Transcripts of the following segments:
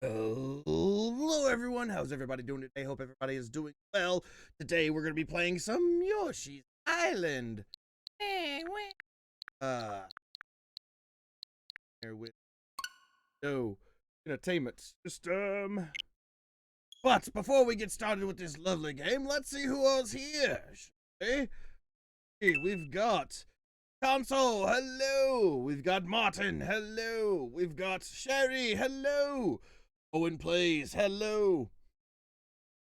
Hello everyone, how's everybody doing today? Hope everybody is doing well. Today we're going to be playing some Yoshi's Island. Here with no entertainment system. But before we get started with this lovely game, let's see who else here. Hey, we've got Console, hello. We've got Martin, hello. We've got Sherry, hello. Owen Plays, hello.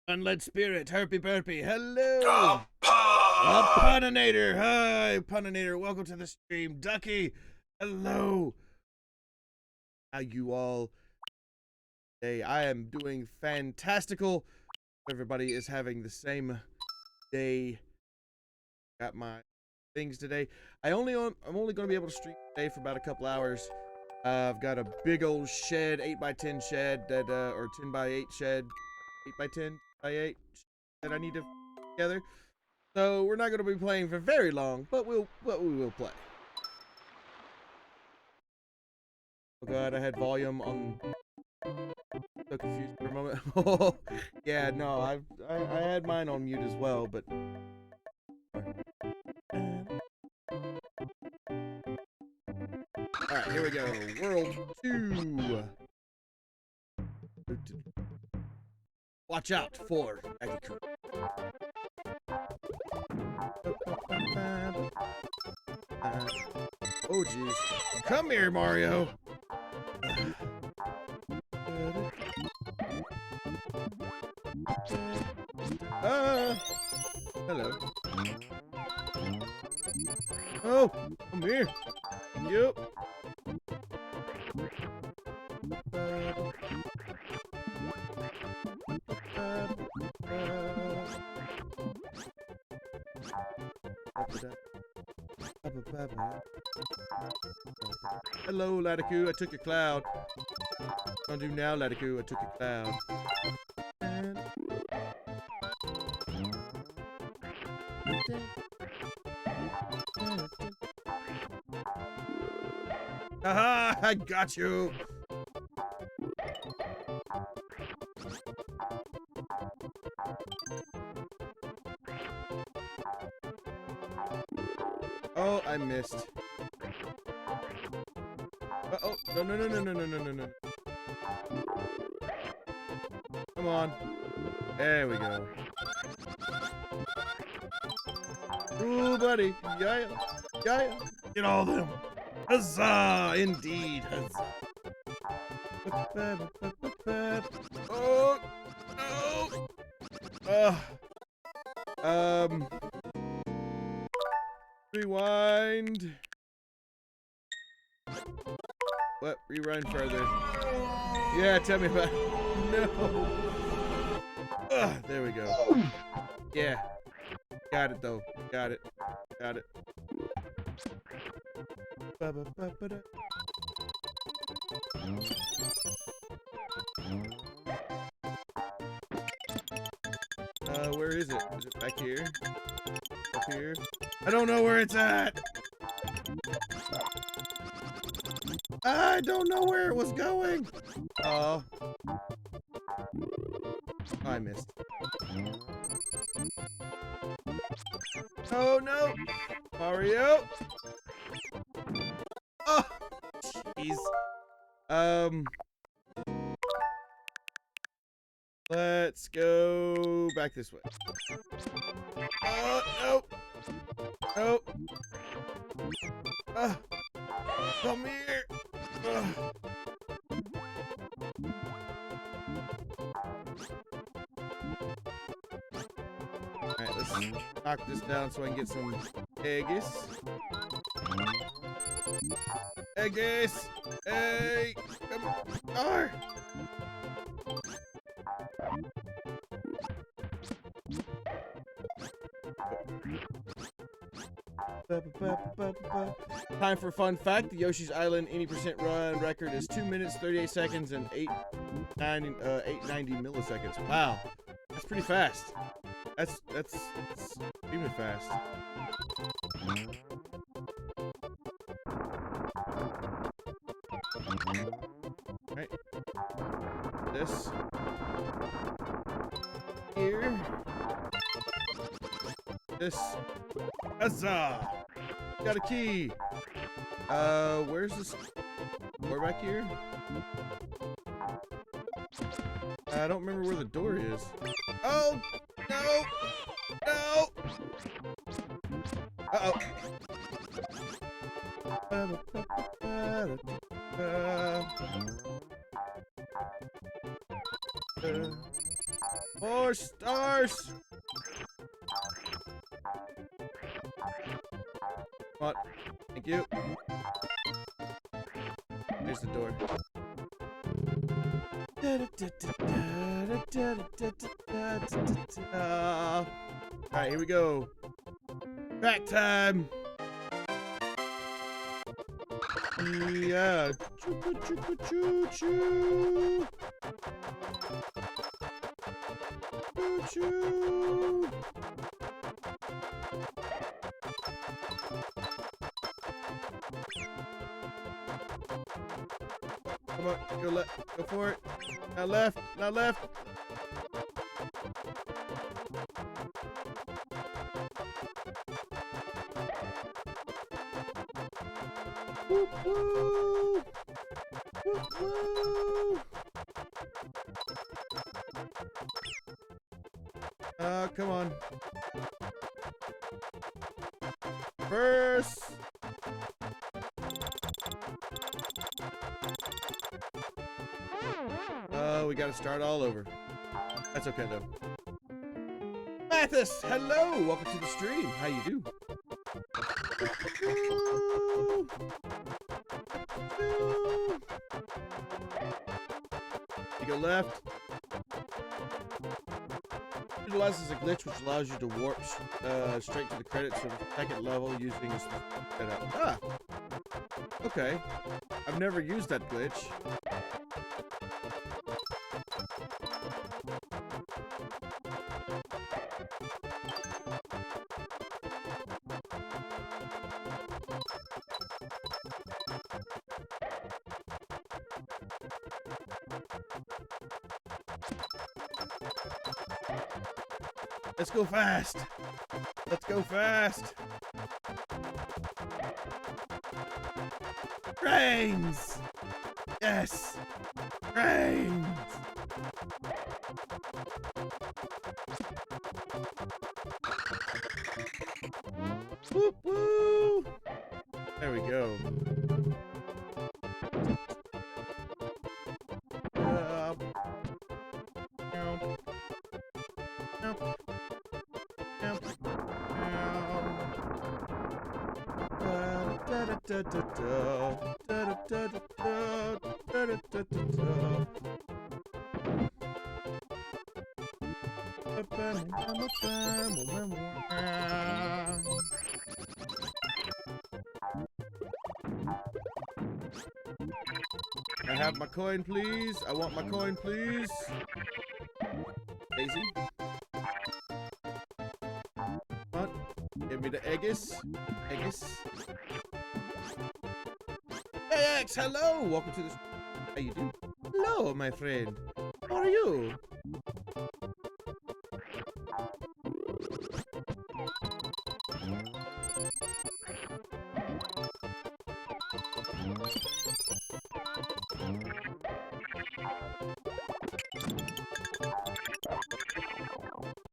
Unled Spirit, Herpy Burpy, hello. Puninator, hi. Puninator, welcome to the stream. Ducky, hello. How you all? Hey, I am doing fantastical. Everybody is having the same day. Got my things today. I'm only going to be able to stream today for about a couple hours. I've got a big old shed, 8x10 shed that or 10x8 shed, 8x10 by 8 that I need to put together. So we're not going to be playing for very long, but we will play. Oh god, I had volume on. So confused for a moment. Oh yeah, no, I had mine on mute as well, but. Alright, here we go. World 2. Watch out for Dragonwhelp. Oh jeez. Come here, Mario. Hello. Oh, come here. Yep. Hello, Latiku. I took your cloud. Don't do now, Latiku. I took your cloud. Haha! I got you. Oh, I missed. Uh-oh. No. Come on. There we go. Ooh, buddy. Yeah. Get all of them. Huzzah! Indeed. Huzzah. Oh, no. Rewind. What? Rewind further. Yeah, tell me about it. No. There we go. Yeah. Got it, though. Got it. Where is it? Is it back here? Up here? I don't know where it's at! I don't know where it was going! Oh. I missed. Oh no! Mario! Oh! Jeez. Let's go back this way. Oh, no! No! Come here! Alright, let's knock this down so I can get some eggies. Eggies! Hey! Come on! Time for a fun fact. The Yoshi's Island 80% run record is 2 minutes, 38 seconds, and 890 milliseconds. Wow. That's pretty fast. That's extremely fast. Right. this. Here. This. Huzzah! Got a key. Where's this? Door back here? I don't remember where the door is. Oh! No! No! Uh-oh. More stars! Come on. Thank you. There's the door. Alright, here we go. Back time! Yeah. Choo-choo-choo-choo-choo. Choo-choo. Come on, go for it. Now left, now left. Whoop, whoop. Whoop, whoop. Come on. First. We gotta start all over. That's okay though. Athens, hello! Welcome to the stream. How you do? You go left. Utilizes a glitch which allows you to warp straight to the credits from the second level using a setup. Ah! Okay. I've never used that glitch. Let's go fast. Let's go fast. Trains. Yes. Trains. Woo woo. There we go. I have my coin, please. I want my coin, please. Daisy. Come on. Give me the Aegis. Aegis. Hey, X, hello! Welcome to the... How you do? Hello, my friend. How are you?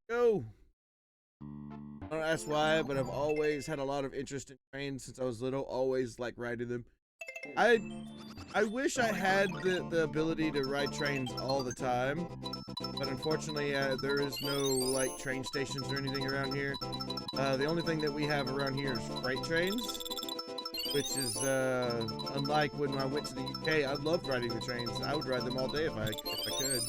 Go! I don't ask why, but I've always had a lot of interest in trains since I was little. Always like riding them. I wish I had the ability to ride trains all the time, but unfortunately there is no like train stations or anything around here. The only thing that we have around here is freight trains, which is unlike when I went to the UK. I loved riding the trains. I would ride them all day if I could.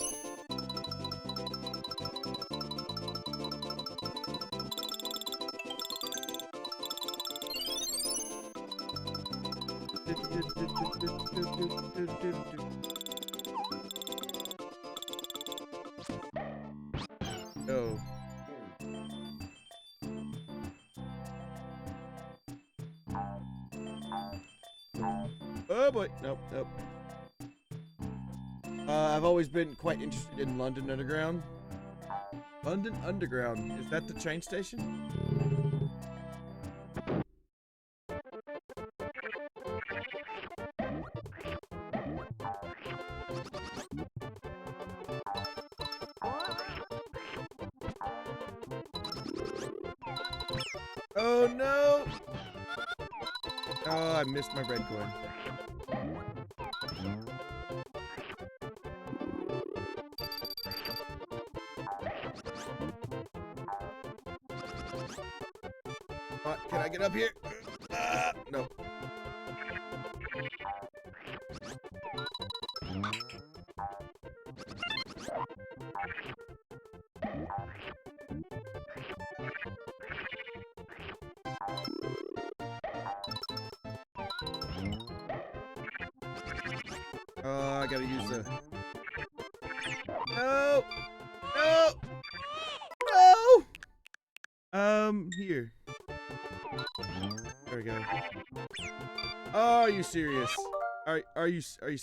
Oh. Oh boy. Nope, nope. I've always been quite interested in London Underground. London Underground, is that the train station? Oh no! Oh, I missed my red coin. Can I get up here? No. I gotta use the... No! No! No! Here. There we go. Oh, are you serious? Are you serious?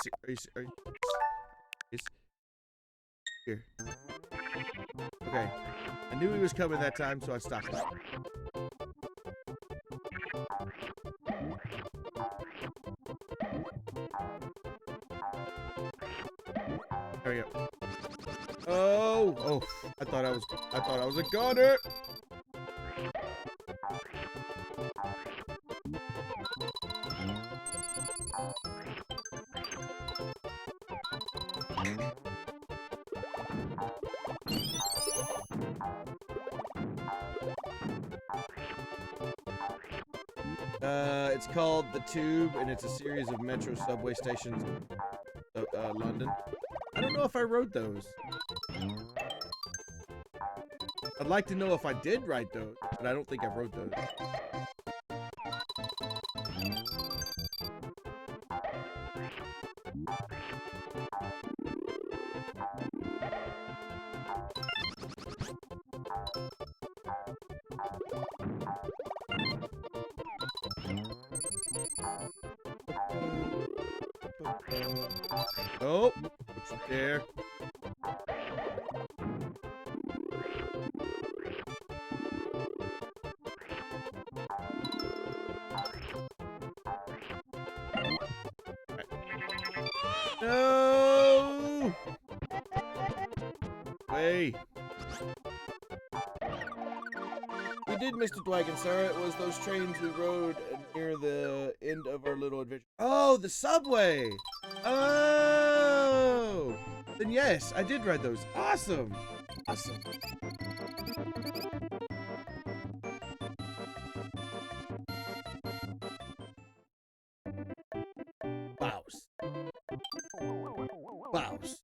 Here. Okay. I knew he was coming that time, so I stopped him. There we go. Oh, I thought I was a gunner. It's called The Tube, and it's a series of metro subway stations in London. I don't know if I wrote those. I'd like to know if I did write those, but I don't think I wrote those. Oh, don't you dare. No! Hey. We did, Mr. Dwagon, sir. It was those trains we rode near the end of our little adventure. Oh, the subway! Oh! Then yes, I did ride those. Awesome! Awesome. Wows. Wows.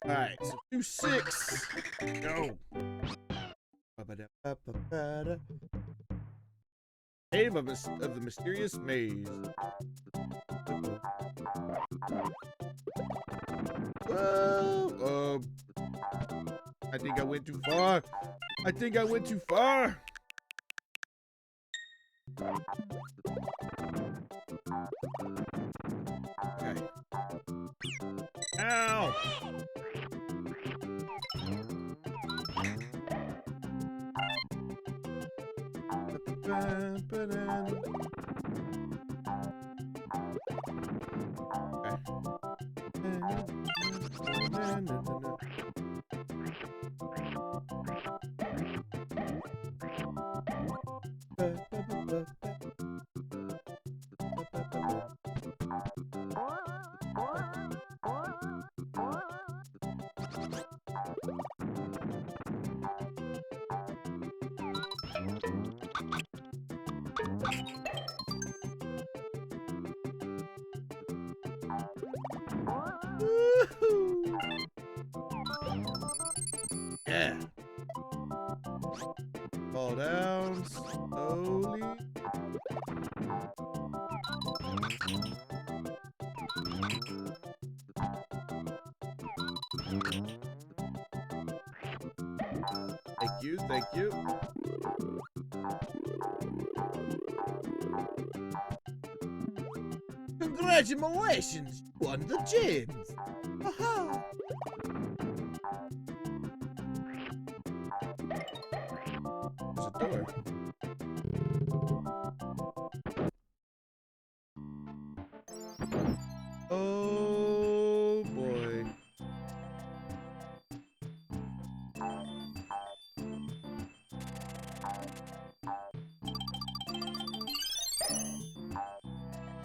Alright, so 2-6. Go. Cave of the Mysterious Maze. Whoa! I think I went too far. I think I went too far. Okay. Ow! Yeah. Fall down slowly. Thank you, thank you. Congratulations, you won the gems. Aha. Oh boy.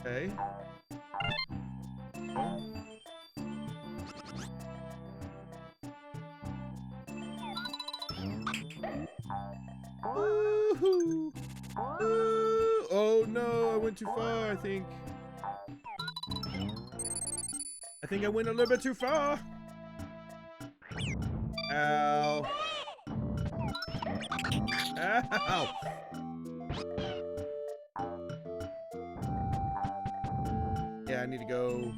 Okay. Woohoo! Oh no, I went too far, I think. I think I went a little bit too far. Ow. Ow. Yeah, I need to go.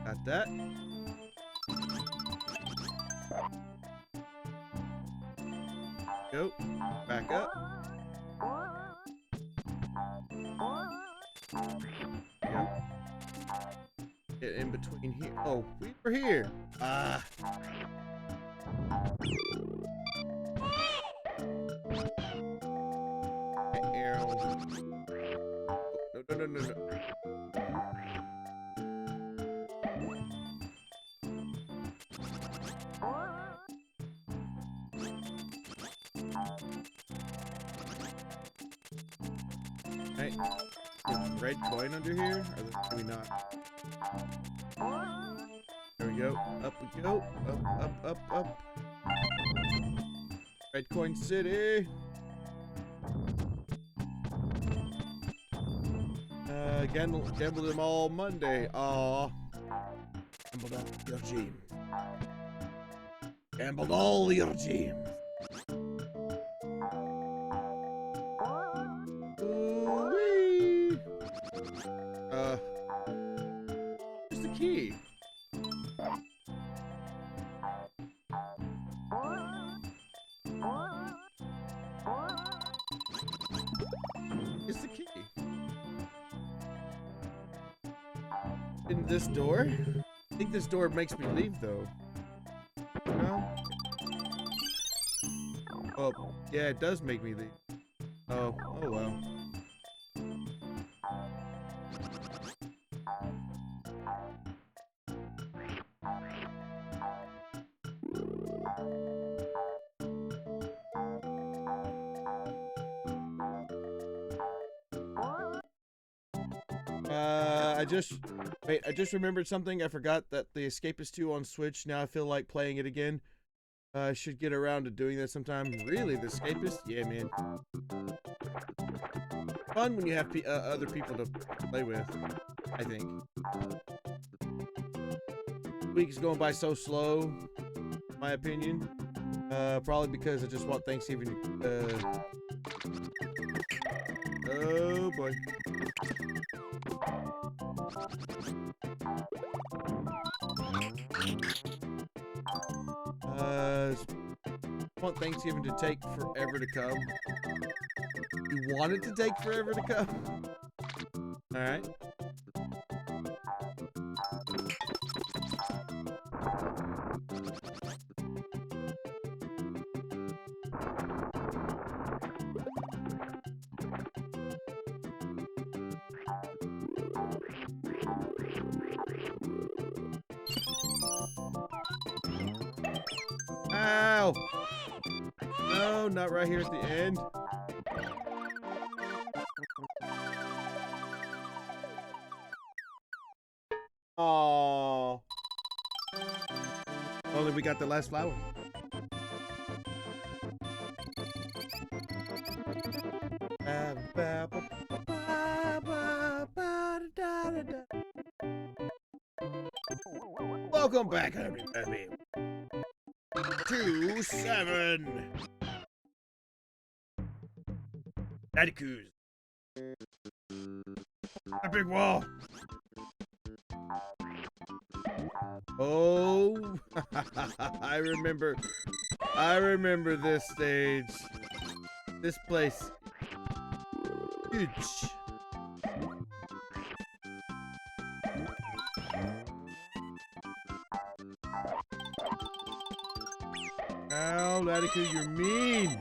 Got that. Go. Back up. Go. Get in between here. Oh, we were here. Ah. Arrow. No, no, no, no, no. Right. Red coin under here? Or maybe not. There we go. Up we go. Up, up, up, up. Red coin city. Gambled them all Monday. Aw. Gambled all your dreams. Gambled all your dreams. Ooh-wee. Where's the key? Where's the key? In this door? I think this door makes me leave though. No? Oh, yeah, it does make me leave. Oh, oh well. I just remembered something. I forgot that the Escapist 2 on Switch. Now I feel like playing it again. I should get around to doing that sometime. Really, the Escapist? Yeah, man. Fun when you have other people to play with, I think. Week's going by so slow, in my opinion. Probably because I just want Thanksgiving. Oh boy. I want Thanksgiving to take forever to come. You want it to take forever to come? Alright. Ow! No, not right here at the end. Aww. Only we got the last flower. Welcome back, everybody. 2-7. Daddy Coos. A big wall. Oh, I remember this stage. This place. Huge. Oh, Latiku, you're mean.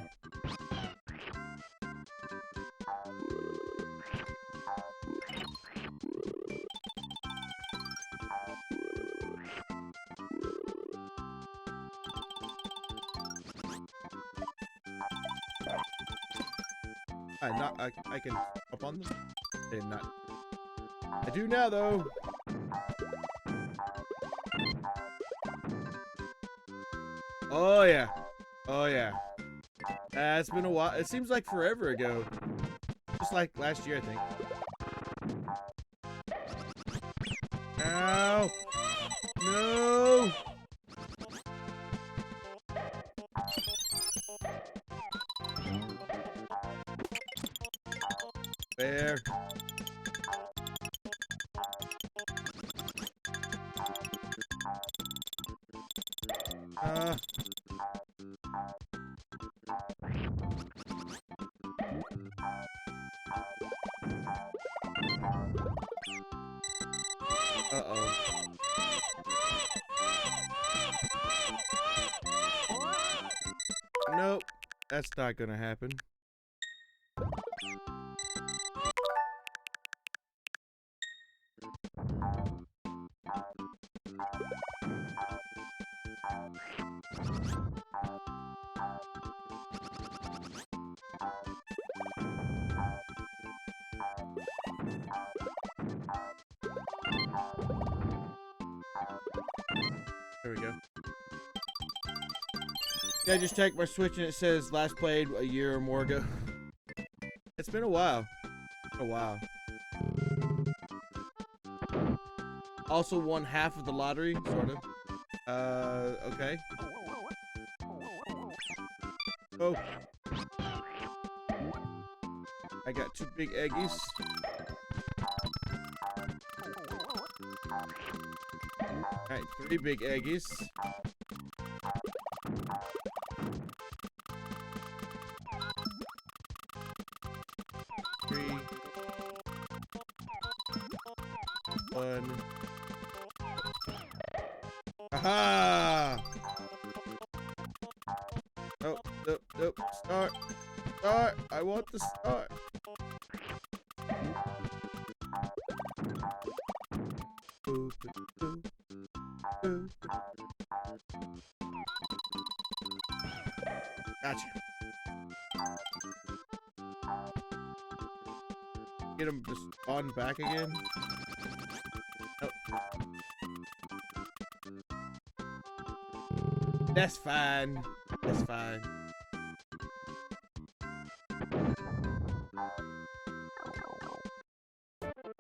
I can up on them. And not. I do now, though. Oh yeah. Oh yeah. It's been a while. It seems like forever ago. Just like last year, I think. Ow! No! There. Uh-oh. Nope. That's not gonna happen. There we go. Yeah, I just checked my Switch and it says last played a year or more ago. It's been a while. A while. Also won half of the lottery, sort of. Okay. Oh. I got 2 big eggies. Alright, 3 big eggies. Three. 1. Aha! Nope, nope, nope. Start. Start. I want to start. Gotcha. Get him to spawn back again. Nope. That's fine. That's fine.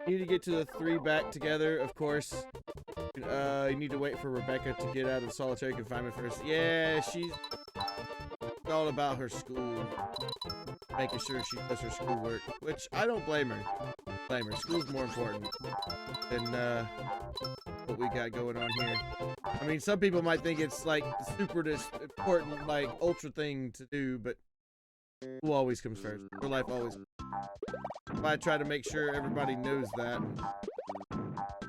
You need to get to the 3 back together, of course. You need to wait for Rebecca to get out of solitary confinement first. Yeah, she's all about her school. Making sure she does her schoolwork, which I don't blame her. School's more important than what we got going on here. I mean, some people might think it's like super important, like ultra thing to do, but school always comes first. Real life always. I try to make sure everybody knows that,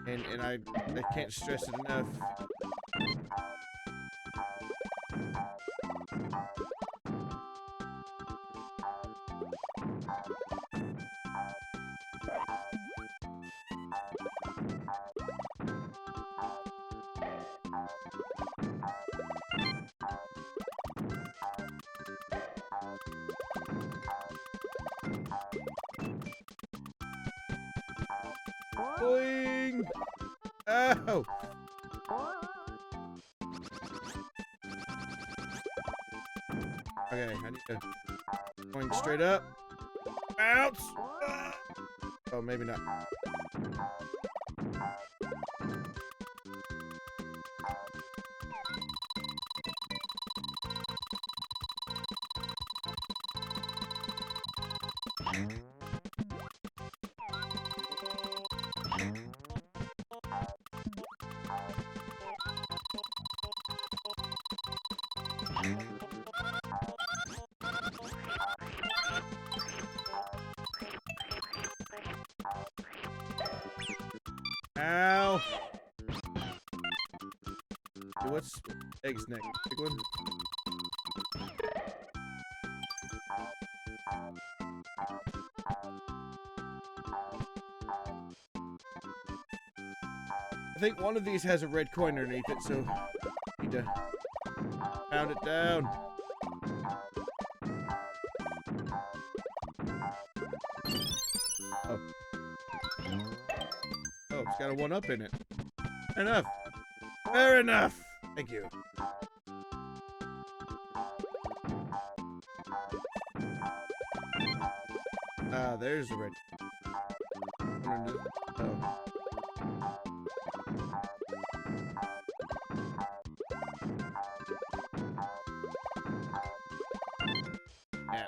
and I can't stress it enough. Boing! Ow! Okay, I need to going straight up. Bounce! Oh, maybe not. Ow! Okay, what's eggs next? Big one? I think one of these has a red coin underneath it, so need to pound it down. Oh. Oh, it's got a 1-up in it. Fair enough. Fair enough. Thank you. Ah, there's the red. Oh. Yeah.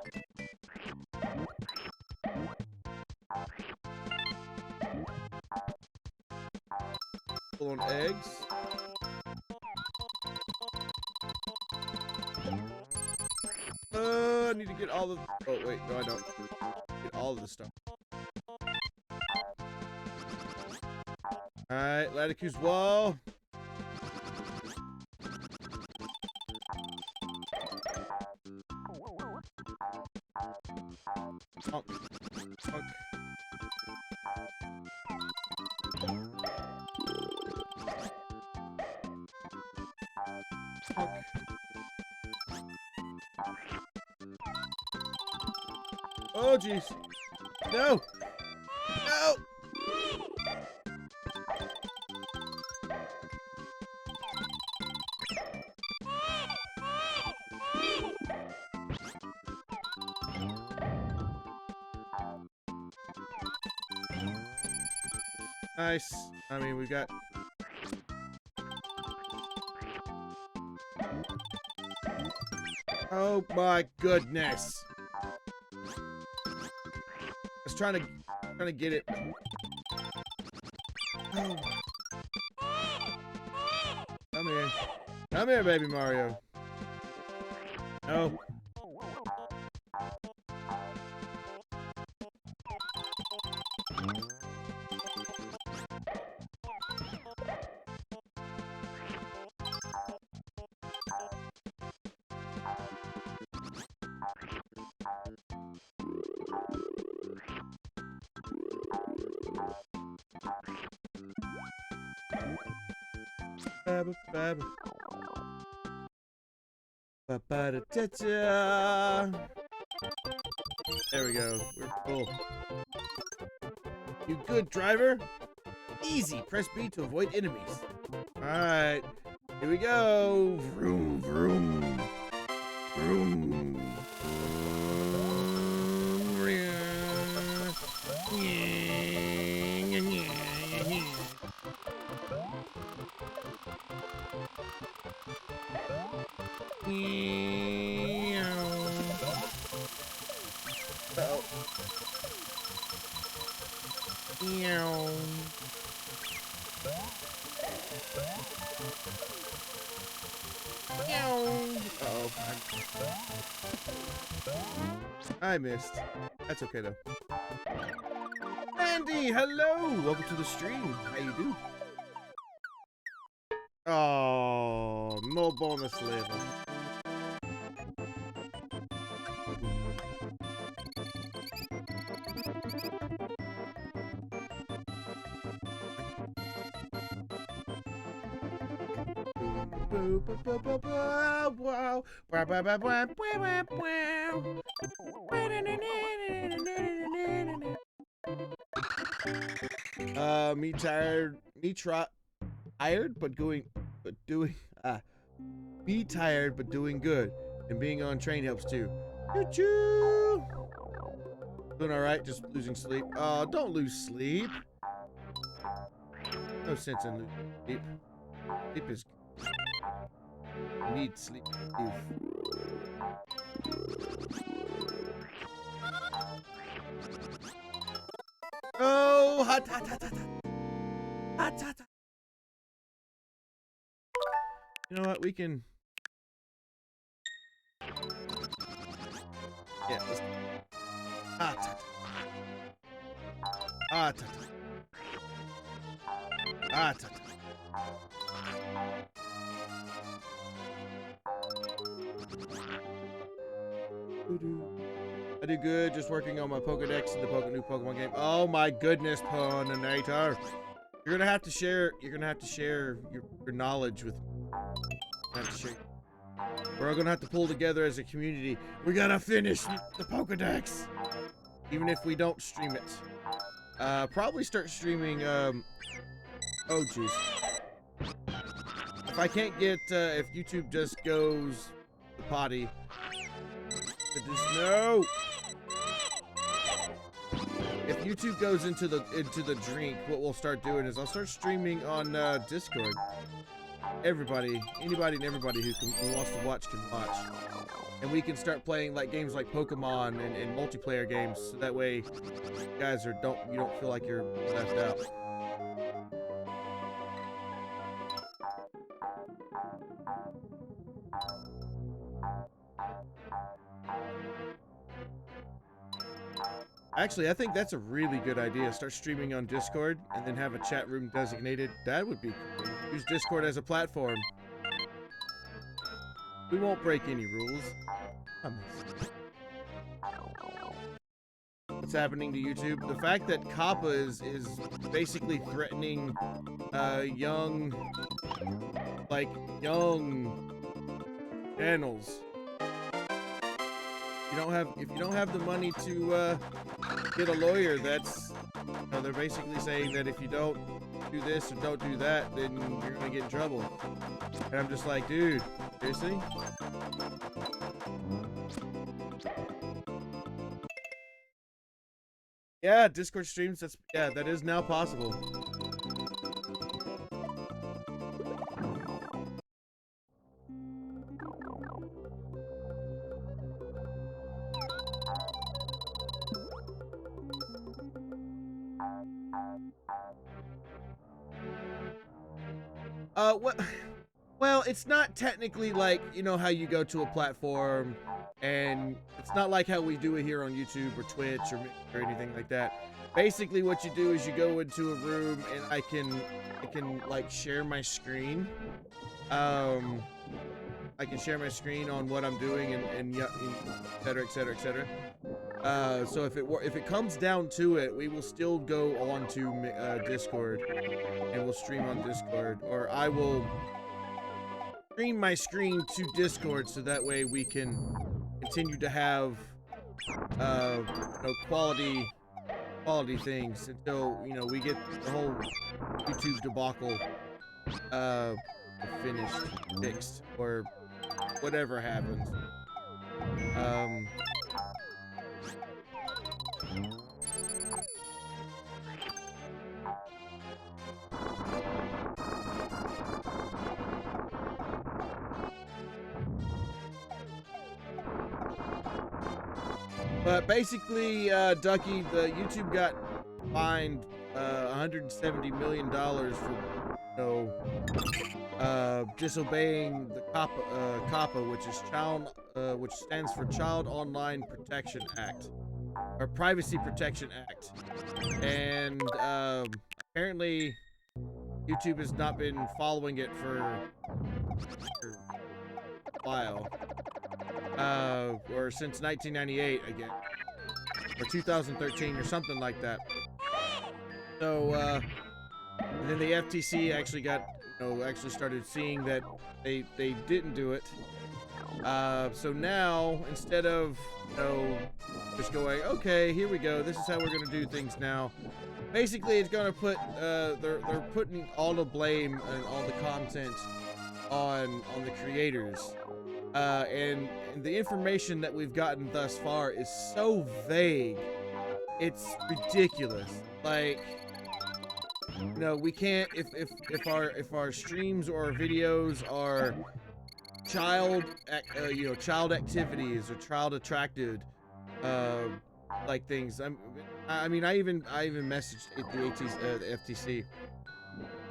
Full on eggs. I need to get all the. Oh wait, no, I don't. Get all of the stuff. All right, Laticu's wall. Honk. Honk. Honk. Oh jeez. No. No. Nice. I mean, we got. Oh my goodness. I was trying to get it. Oh. Come here. Come here, baby Mario. No. There we go. We're full. You good, driver? Easy. Press B to avoid enemies. Alright. Here we go. Vroom, vroom. Vroom. Uh-oh. Uh-oh. I missed. That's okay though. Andy, hello! Welcome to the stream. How you do? Oh, no bonus level. Be tired but doing good, and being on train helps too. Choo-choo! Doing all right, just losing sleep. Oh, don't lose sleep. No sense in losing sleep. Sleep is. You need sleep. Oof. Oh, hot, hot, hot, hot, hot, hot, hot. You know what? We can. Yeah. Let's... Hot, hot, hot, hot, hot, hot. I do good, just working on my Pokedex in the new Pokemon game. Oh my goodness, Poninator. You're gonna have to share. You're gonna have to share your knowledge with. We're all gonna have to pull together as a community. We gotta finish the Pokedex, even if we don't stream it. Probably start streaming. Oh jeez. If I can't get, if YouTube just goes the potty, no. If YouTube goes into the drink, what we'll start doing is I'll start streaming on Discord. Anybody and everybody who wants to watch can watch, and we can start playing like games like Pokemon and multiplayer games, so that way you guys you don't feel like you're left out. Actually, I think that's a really good idea. Start streaming on Discord and then have a chat room designated. That would be cool. Use Discord as a platform. We won't break any rules. What's happening to YouTube? The fact that Kappa is basically threatening young channels. If you don't have the money to get a lawyer, that's they're basically saying that if you don't do this or don't do that, then you're gonna get in trouble. And I'm just like, dude, seriously? Yeah, Discord streams. That is now possible. Well, it's not technically like, you know, how you go to a platform, and it's not like how we do it here on YouTube or Twitch or anything like that. Basically, what you do is you go into a room, and I can like share my screen. I can share my screen on what I'm doing and et cetera, et cetera, et cetera. So if it comes down to it, we will still go on to Discord, and we'll stream on Discord, or I will stream my screen to Discord, so that way we can continue to have quality things until we get the whole YouTube debacle fixed, or whatever happens. But basically, Ducky, the YouTube got fined $170 million for disobeying the COPPA, which stands for Child Online Protection Act, or Privacy Protection Act. And apparently YouTube has not been following it for a while, or since 1998 again, or 2013 or something like that. So and then the FTC actually got actually started seeing that they didn't do it. So now, instead of just going, okay, here we go, this is how we're gonna do things now, basically it's gonna put they're putting all the blame and all the content on the creators, and the information that we've gotten thus far is so vague, it's ridiculous. Like, we can't, if our streams or our videos are child activities or child attracted like things. I even messaged the FTC.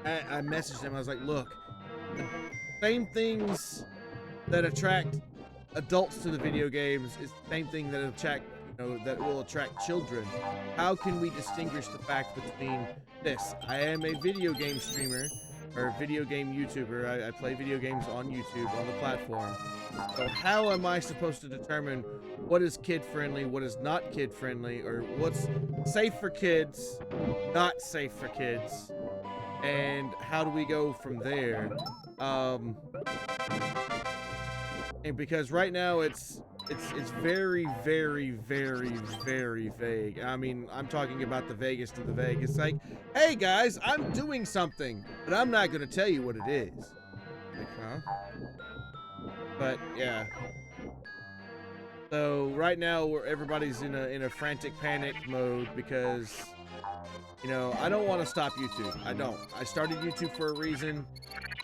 I messaged them. I was like, look, the same things that attract adults to the video games is the same thing that that will attract children. How can we distinguish the fact between this? I am a video game streamer, or video game YouTuber. I play video games on YouTube, on the platform. So how am I supposed to determine what is kid-friendly, what is not kid-friendly, or what's safe for kids, not safe for kids? and how do we go from there? And because right now it's very, very, very, very vague. I mean, I'm talking about the vaguest of the vague. It's like, hey guys, I'm doing something, but I'm not gonna tell you what it is. Like, huh? But yeah. So right now, everybody's in a frantic panic mode because, you know, I don't want to stop YouTube. I don't. I started YouTube for a reason.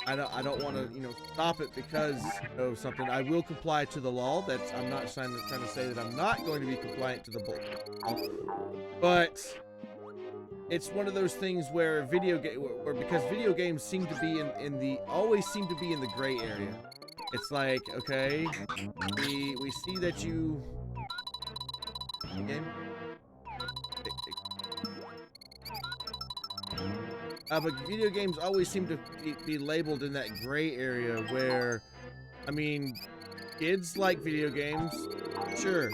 I don't want to, you know, stop it because of something. I will comply to the law. That's, I'm not trying to say that I'm not going to be compliant to the law, but it's one of those things where because video games seem to be always seem to be in the gray area. It's like, okay, we see that you game. But video games always seem to be labeled in that gray area where, I mean, kids like video games, sure.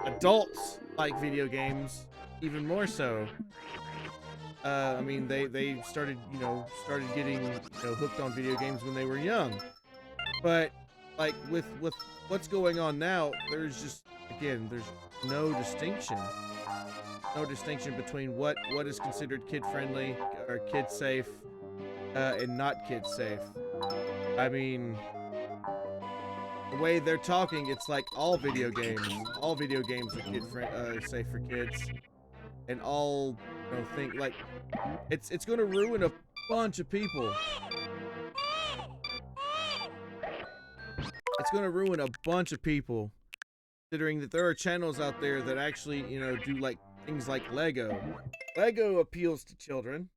Adults like video games, even more so. I mean, they started getting, you know, hooked on video games when they were young. But, like, with what's going on now, there's just, again, there's no distinction. No distinction between what is considered kid-friendly or kid-safe and not kid-safe. I mean, the way they're talking, it's like all video games are safe for kids, and all, you know, think like it's going to ruin a bunch of people. It's going to ruin a bunch of people, considering that there are channels out there that actually, you know, do like things like Lego. Lego appeals to children,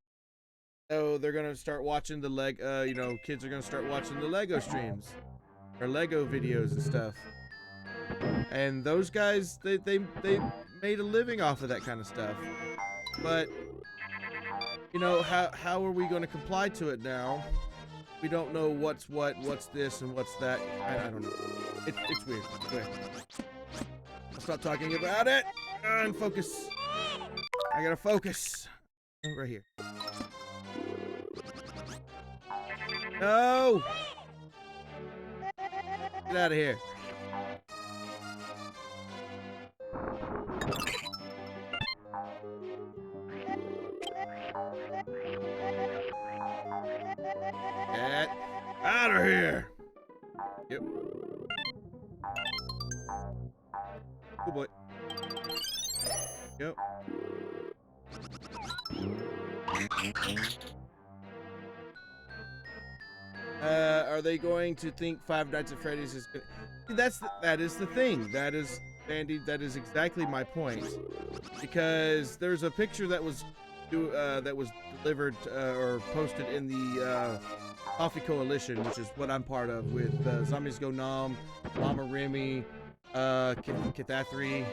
so they're gonna start watching the you know, kids are gonna start watching the Lego streams or Lego videos and stuff. And those guys, they made a living off of that kind of stuff. But you know, how are we gonna comply to it now? We don't know what's this and what's that. I don't know. It's weird. It's weird. I'll stop talking about it and focus. I gotta focus. Right here. No! Get out of here. Get out of here. Yep. Good boy. Yep. Are they going to think Five Nights at Freddy's is good? That is the thing. That is, Andy, that is exactly my point. Because there's a picture that was delivered or posted in the Coffee Coalition, which is what I'm part of, with Zombies Go Nom, Mama Remy, Kithathri,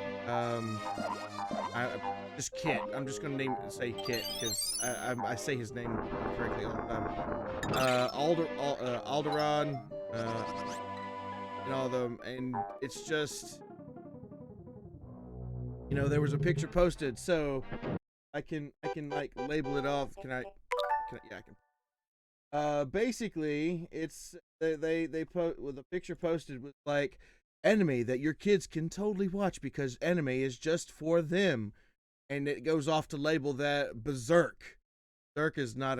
just Kit. I'm just gonna say Kit because I say his name correctly all the time. Alderon, and all of them, and it's just, you know, there was a picture posted, so I can like label it off. Yeah, I can. Basically, it's they put with a picture posted with like anime that your kids can totally watch because anime is just for them, and it goes off to label that Berserk. Berserk is not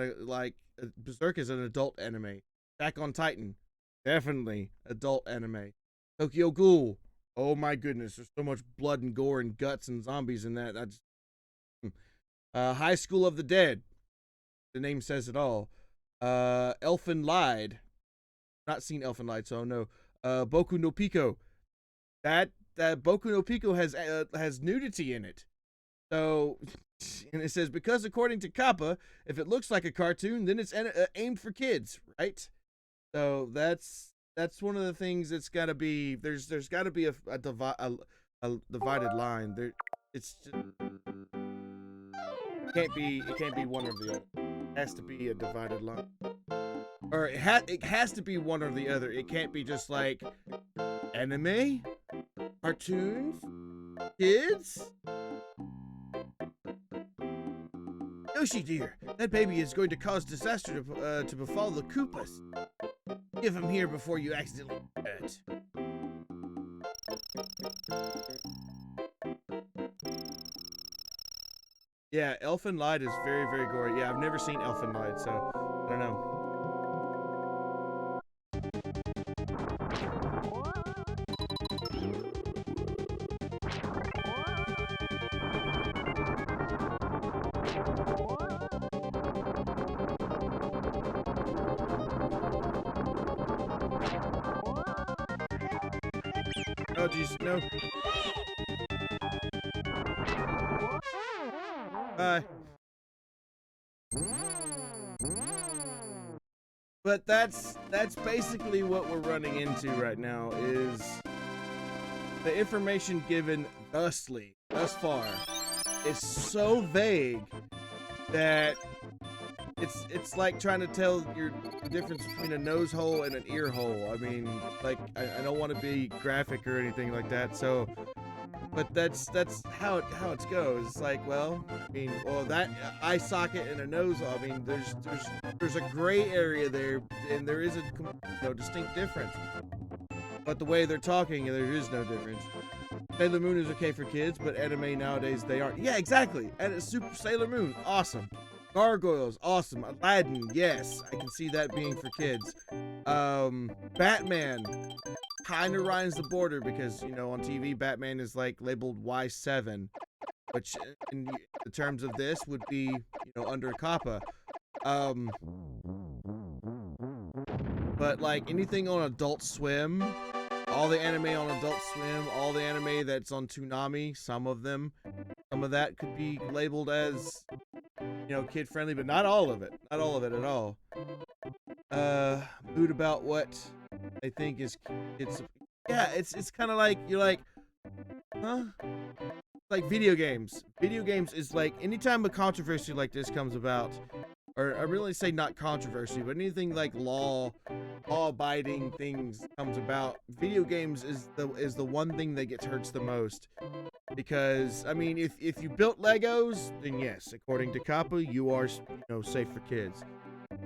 Berserk is an adult anime. Attack on Titan, definitely adult anime. Tokyo Ghoul, oh my goodness, there's so much blood and gore and guts and zombies in that. High School of the Dead, the name says it all. Elfen Lied, not seen Elfen Lied, so no. Boku no Pico, that Boku no Pico has nudity in it. So, and it says, because according to Kappa, if it looks like a cartoon, then it's aimed for kids, right? So that's one of the things that's got to be, there's got to be a divided line. It's just, it can't be one or the other. It has to be a divided line. Or it has to be one or the other. It can't be just like anime, cartoons, kids. Yoshi dear, that baby is going to cause disaster to befall the Koopas. Give him here before you accidentally hurt. Yeah, Elfin Light is very, very gory. Yeah, I've never seen Elfin Light, so I don't know. Oh, jeez, no. Bye. But that's basically what we're running into right now, is the information given thus far is so vague that it's like trying to tell the difference between a nose hole and an ear hole. I mean, like, I don't want to be graphic or anything like that, so, but that's how it goes. It's like, well, I mean, well, that eye socket and a nose hole, I mean, there's a gray area there, and there is a distinct difference. But the way they're talking, there is no difference. Sailor Moon is okay for kids, but anime nowadays they aren't. Yeah, exactly. And it's Super Sailor Moon, awesome. Gargoyles, awesome. Aladdin, yes, I can see that being for kids. Batman kind of rides the border because, you know, on TV, Batman is like labeled Y7, which in the terms of this would be, you know, under Kappa. But like anything on Adult Swim, all the anime on Adult Swim, all the anime that's on Toonami, some of that could be labeled as, you know, kid friendly, but not all of it. Not all of it at all. Mood about what I think is, it's kind of like, you're like, huh? Like video games. Video games is like, anytime a controversy like this comes about, or I really say not controversy, but anything like law-abiding things comes about, video games is the one thing that hurts the most. Because, I mean, if you built Legos, then yes, according to Kappa, you are, you know, safe for kids.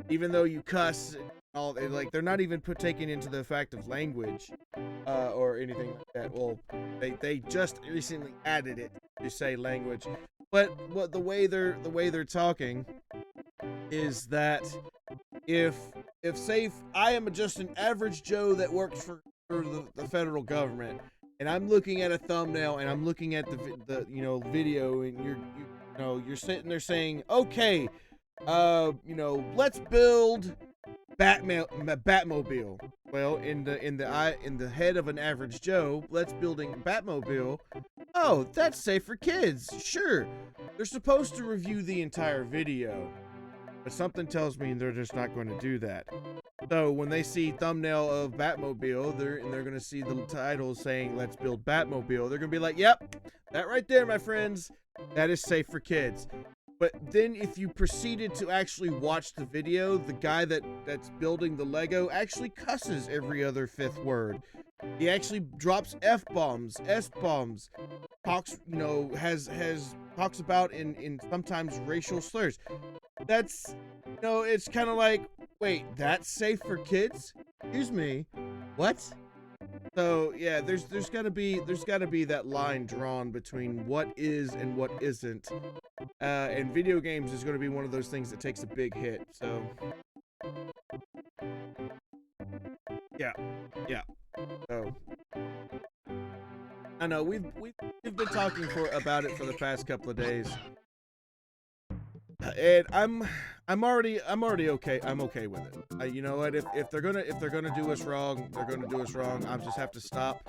Even though you cuss, all, like, they're not even taken into the fact of language, or anything like that. Well, they just recently added it to say language. But what the way they're talking is that if say I am just an average Joe that works for the federal government, and I'm looking at a thumbnail and I'm looking at the you know, video, and you're sitting there saying, okay, you know, let's build Batmobile. Well, in the head of an average Joe, let's building Batmobile. Oh, that's safe for kids. Sure, they're supposed to review the entire video, but something tells me they're just not going to do that. So when they see thumbnail of Batmobile, they're going to see the title saying "Let's build Batmobile." They're going to be like, "Yep, that right there, my friends, that is safe for kids." But then if you proceeded to actually watch the video, the guy that's building the Lego actually cusses every other fifth word. He actually drops F-bombs, S-bombs, talks, you know, talks about in sometimes racial slurs. That's, you know, it's kind of like, wait, that's safe for kids? Excuse me, what? So yeah, there's gotta be that line drawn between what is and what isn't. And video games is gonna be one of those things that takes a big hit. So yeah. So I know we've been talking about it for the past couple of days. And I'm already okay. I'm okay with it. You know what? If they're gonna do us wrong, they're gonna do us wrong. I just have to stop.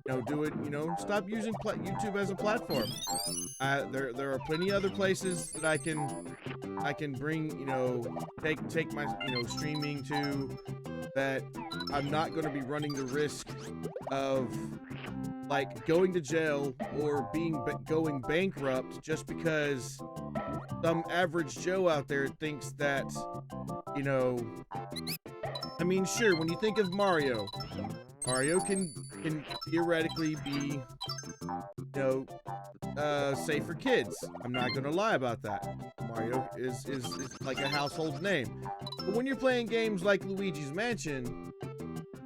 You know, do it. You know, stop using YouTube as a platform. There are plenty other places that I can bring. You know, take my, you know, streaming to, that I'm not going to be running the risk of like going to jail or going bankrupt just because some average Joe out there thinks that, you know, I mean, sure, when you think of Mario can theoretically be, you know, safe for kids. I'm not gonna lie about that. Mario is like a household name. But when you're playing games like Luigi's Mansion,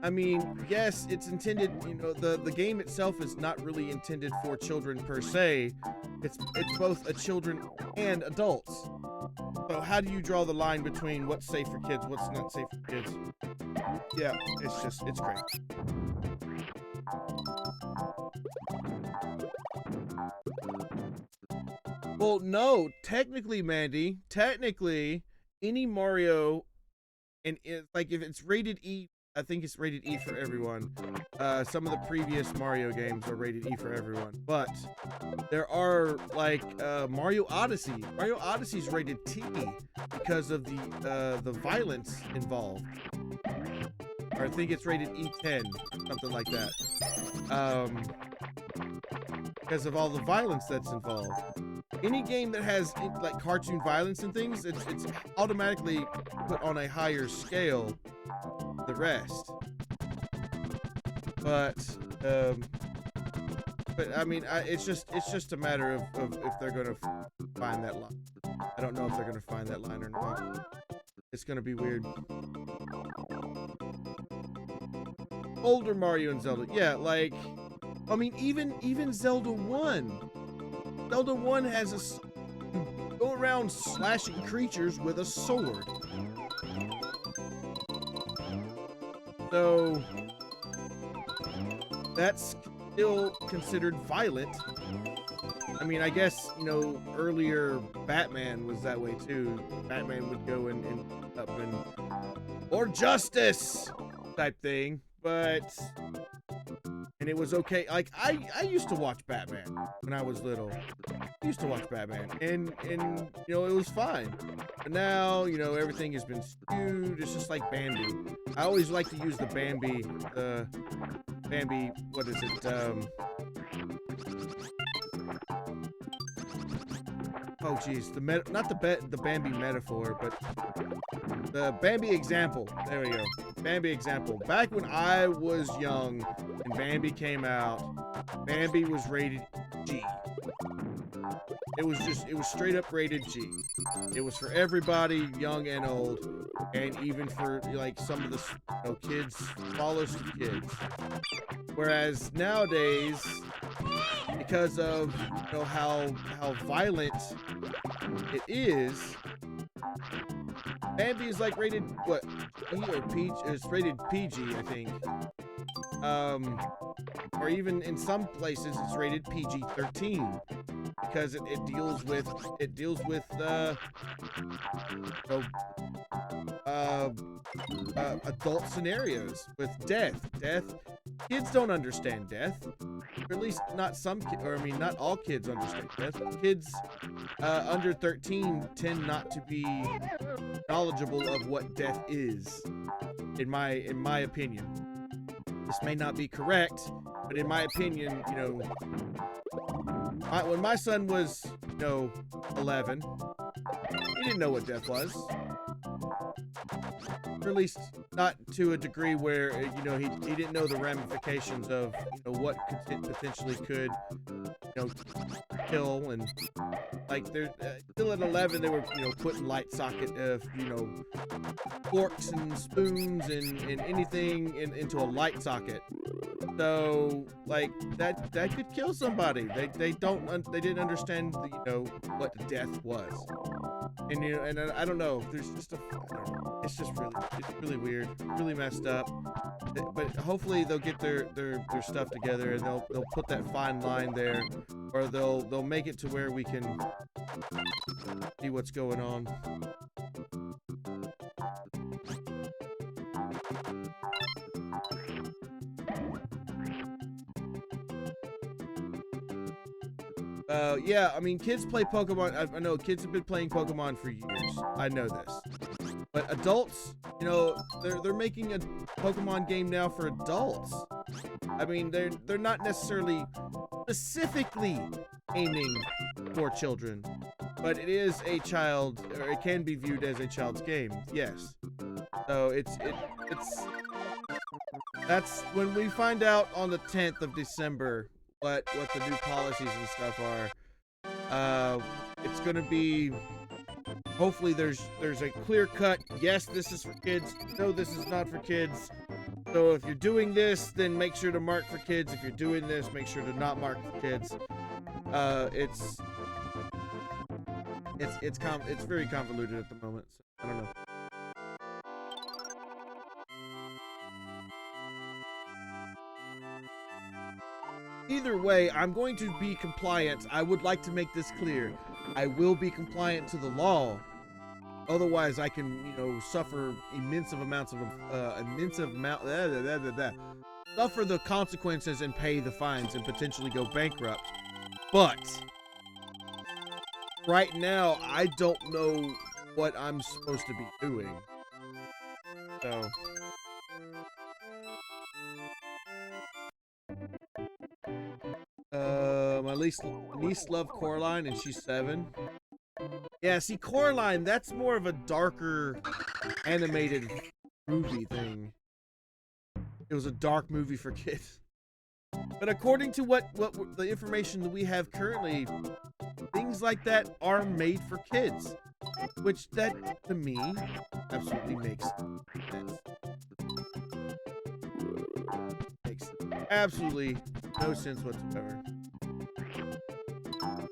I mean, yes, it's intended, you know, the game itself is not really intended for children per se. It's both a children and adults. So how do you draw the line between what's safe for kids, what's not safe for kids? Yeah, it's crazy. Well, no, technically, Mandy, any Mario, and it's like if it's rated E, I think it's rated E for everyone. Some of the previous Mario games are rated E for everyone, but there are like Mario Odyssey. Mario Odyssey's rated T because of the violence involved. Or I think it's rated E10, something like that. Because of all the violence that's involved. Any game that has like cartoon violence and things, it's automatically put on a higher scale than the rest. But I mean, it's just a matter of if they're gonna find that line. I don't know if they're gonna find that line or not. It's gonna be weird. Older Mario and Zelda, yeah, like, I mean, even Zelda 1. Zelda 1 has a go around slashing creatures with a sword. So that's still considered violent. I mean, I guess, you know, earlier Batman was that way too. Batman would go and up and or justice type thing, but and it was okay. Like I used to watch Batman when I was little. I used to watch Batman and you know, it was fine. But now, you know, everything has been skewed. It's just like Bambi. I always like to use the Bambi, what is it? Oh geez, not the Bambi metaphor, but the Bambi example. There we go. Bambi example. Back when I was young and Bambi came out, Bambi was rated G. It was straight up rated G. It was for everybody, young and old, and even for like some of the, you know, kids, smallest kids. Whereas nowadays, because of, you know, how violent it is, Bambi is like rated what, E or PG? It's rated PG, I think. Or even in some places it's rated PG-13 because it deals with you know, adult scenarios with death. Kids don't understand death, or at least not some kids, or I mean, not all kids understand death. Kids under 13 tend not to be knowledgeable of what death is, in my opinion. This may not be correct, but in my opinion, you know, when my son was, you know, 11, he didn't know what death was. Or at least not to a degree where, you know, he didn't know the ramifications of, you know, what potentially could, you know, kill. And like they're still at 11, they were, you know, putting light socket of, you know, forks and spoons and anything into a light socket. So like that could kill somebody. They didn't understand the, you know, what death was. And you know, and I don't know, there's just it's really weird, really messed up. But hopefully they'll get their stuff together and they'll put that fine line there, or they'll make it to where we can see what's going on. Yeah, I mean, kids play Pokemon. I know kids have been playing Pokemon for years. I know this. But adults, you know, they're making a Pokemon game now for adults. I mean, they're not necessarily specifically aiming for children, but it is a child, or it can be viewed as a child's game. Yes. So that's when we find out on the 10th of December what the new policies and stuff are. It's gonna be hopefully there's a clear cut, yes, this is for kids, no, this is not for kids. So if you're doing this, then make sure to mark for kids. If you're doing this, make sure to not mark for kids. It's very convoluted at the moment, so I don't know. Either way, I'm going to be compliant. I would like to make this clear. I will be compliant to the law. Otherwise, I can, you know, suffer suffer the consequences and pay the fines and potentially go bankrupt. But right now, I don't know what I'm supposed to be doing. So my niece loved Coraline and she's 7. Yeah, see, Coraline, that's more of a darker animated movie thing. It was a dark movie for kids. But according to what the information that we have currently, things like that are made for kids. Which that, to me, absolutely makes sense. Makes absolutely no sense whatsoever.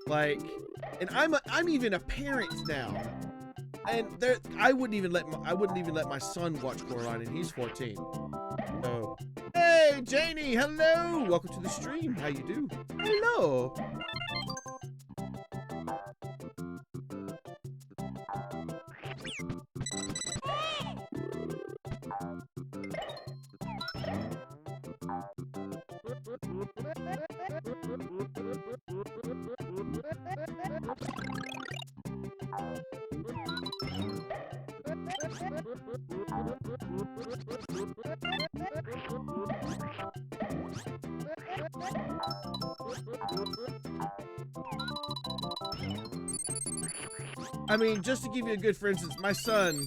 Like, and I'm even a parent now, and I wouldn't even let my son watch Coraline, and he's 14. So, hey Janie, hello, welcome to the stream. How you do? Hello. I mean, just to give you a good for instance, my son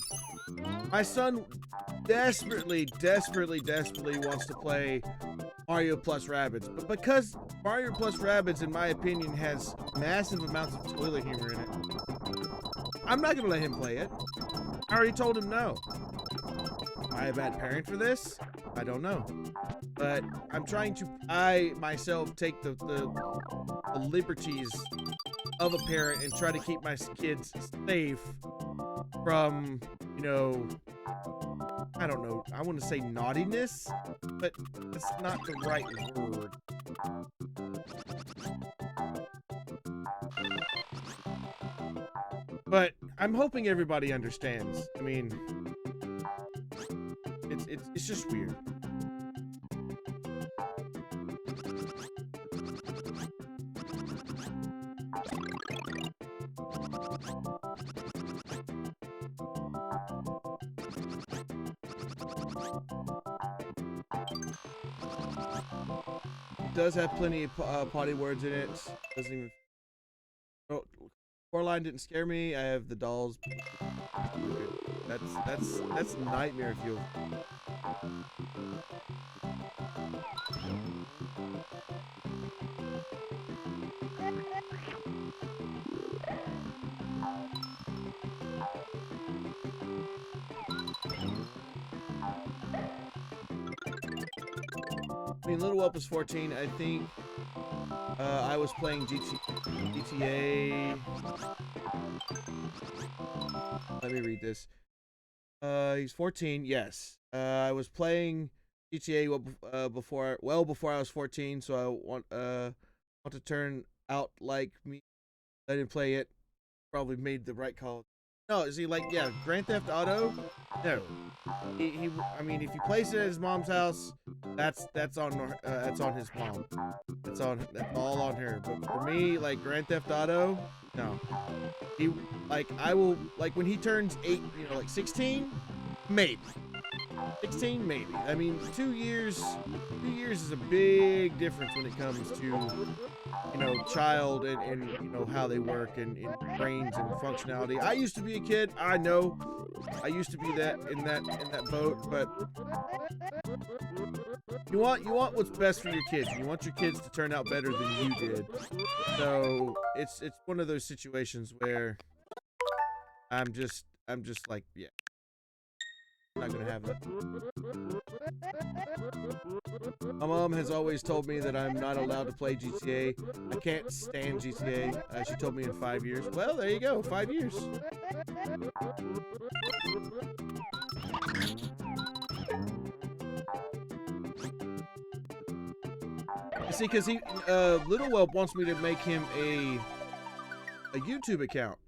desperately wants to play Mario plus Rabbids, but because Mario plus Rabbids, in my opinion, has massive amounts of toilet humor in it, I'm not gonna let him play it. I already told him no. Am I a bad parent for this? I don't know. But I'm trying to, I myself, take the liberties of a parent and try to keep my kids safe from, you know, I don't know, I want to say naughtiness, but it's not the right word. But I'm hoping everybody understands. I mean, it's just weird. It does have plenty of potty words in it. Doesn't even. Oh, Coraline didn't scare me. I have the dolls. That's nightmare fuel. I mean, Little Whelp was 14. I think I was playing GTA. Let me read this. He's 14. Yes. I was playing GTA before I was 14. So I want to turn out like me. I didn't play it. Probably made the right call. No, is he like, yeah, Grand Theft Auto? No. I mean, if he plays it at his mom's house, that's on his mom. That's all on her. But for me, like Grand Theft Auto, no. He, like, I will, like, when he turns 8, you know, like 16, maybe. 16, maybe. I mean, 2 years is a big difference when it comes to, you know, child and you know, how they work and brains and functionality. I used to be a kid. I know. I used to be in that boat, but you want what's best for your kids. You want your kids to turn out better than you did. So it's one of those situations where I'm just like, yeah, not gonna have that. My mom has always told me that I'm not allowed to play GTA. I can't stand GTA. She told me in 5 years. Well, there you go, 5 years. You see, because Little Whelp wants me to make him a YouTube account.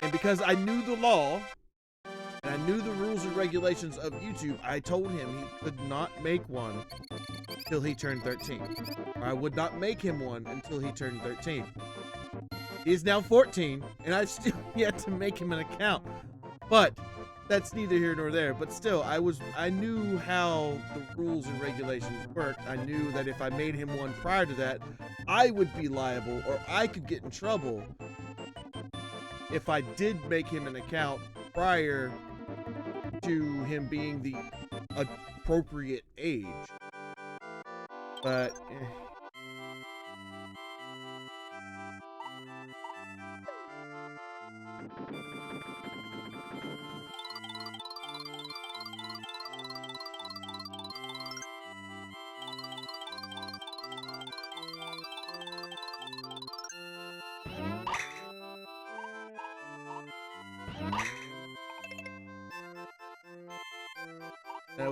And because I knew the law, and I knew the rules and regulations of YouTube, I told him he could not make one until he turned 13. Or I would not make him one until he turned 13. He is now 14, and I've still yet to make him an account. But that's neither here nor there. But still, I knew how the rules and regulations worked. I knew that if I made him one prior to that, I would be liable, or I could get in trouble if I did make him an account prior to him being the appropriate age. But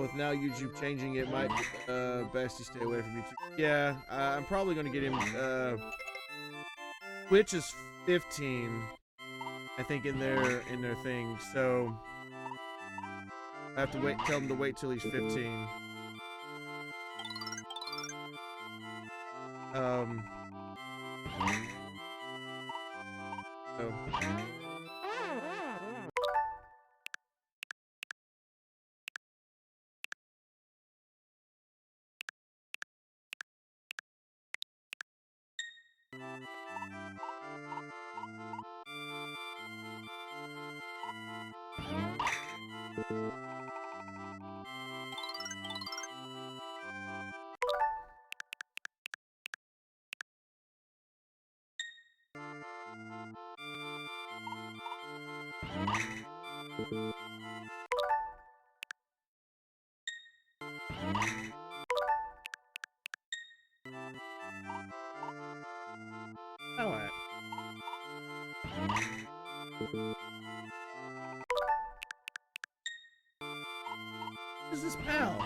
with now YouTube changing, it might be best to stay away from YouTube. Yeah, I'm probably going to get him. Twitch is 15, I think, in their thing. So I have to wait. Tell him to wait till he's 15. So. What is this pal?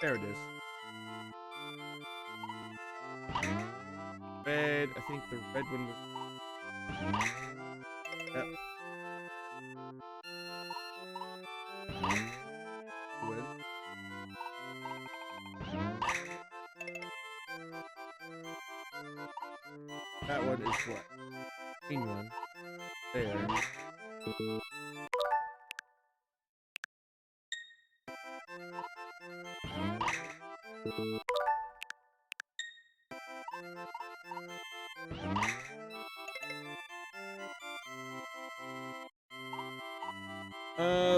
There it is. Red. I think the red one was. Yep. Win. That one is what? Green one. There.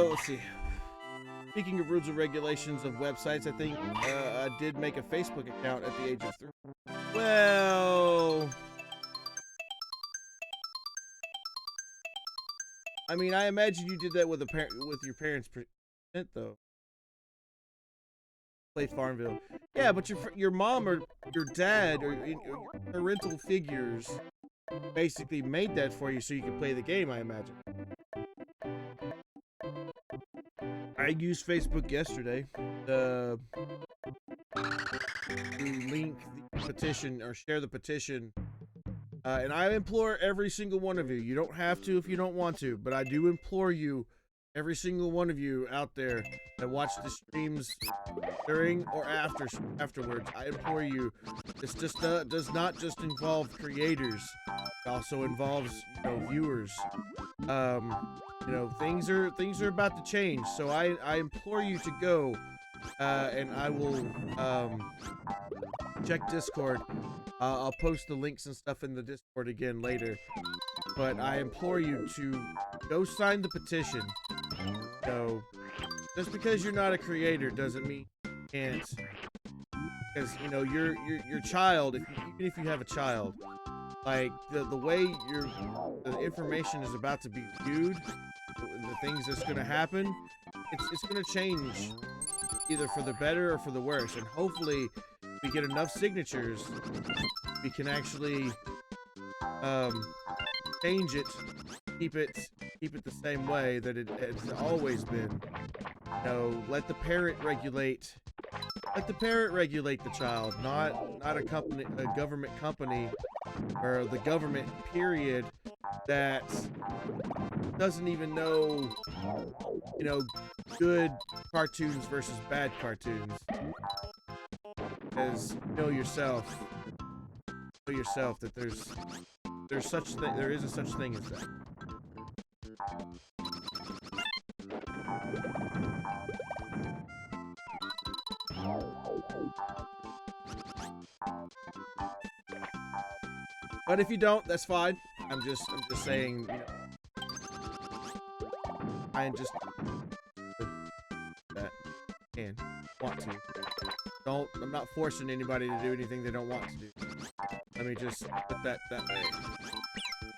Let's see. Speaking of rules and regulations of websites, I think I did make a Facebook account at the age of 3. Well, I mean, I imagine you did that with your parents' consent, though. Play Farmville. Yeah, but your mom or your dad or your parental figures basically made that for you so you could play the game, I imagine. I used Facebook yesterday to link the petition or share the petition. And I implore every single one of you. You don't have to if you don't want to, but I do implore you, every single one of you out there that watch the streams during or afterwards. I implore you. This just does not just involve creators. It also involves, viewers. Things are about to change. So I implore you to go, and I will check Discord. I'll post the links and stuff in the Discord again later. But I implore you to go sign the petition. So just because you're not a creator doesn't mean you can't. Because you know your child, even if you have a child, like the way the information is about to be viewed, the things that's going to happen, it's going to change either for the better or for the worse. And hopefully, we get enough signatures, we can actually change it, keep it the same way that it's always been. You know, let the parent regulate. Let the parent regulate the child, not a government company, or the government period that doesn't even know, you know, good cartoons versus bad cartoons. Because know yourself that there is a such thing as that. But if you don't, that's fine. I'm just saying, you know, I just that can want to. I'm not forcing anybody to do anything they don't want to do. Let me just put that way.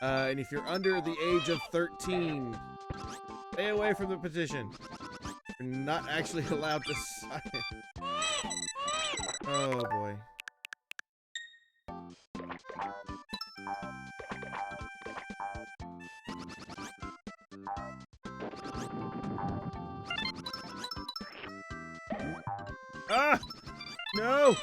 And if you're under the age of 13, stay away from the petition. You're not actually allowed to sign it. Oh boy. Ah! No!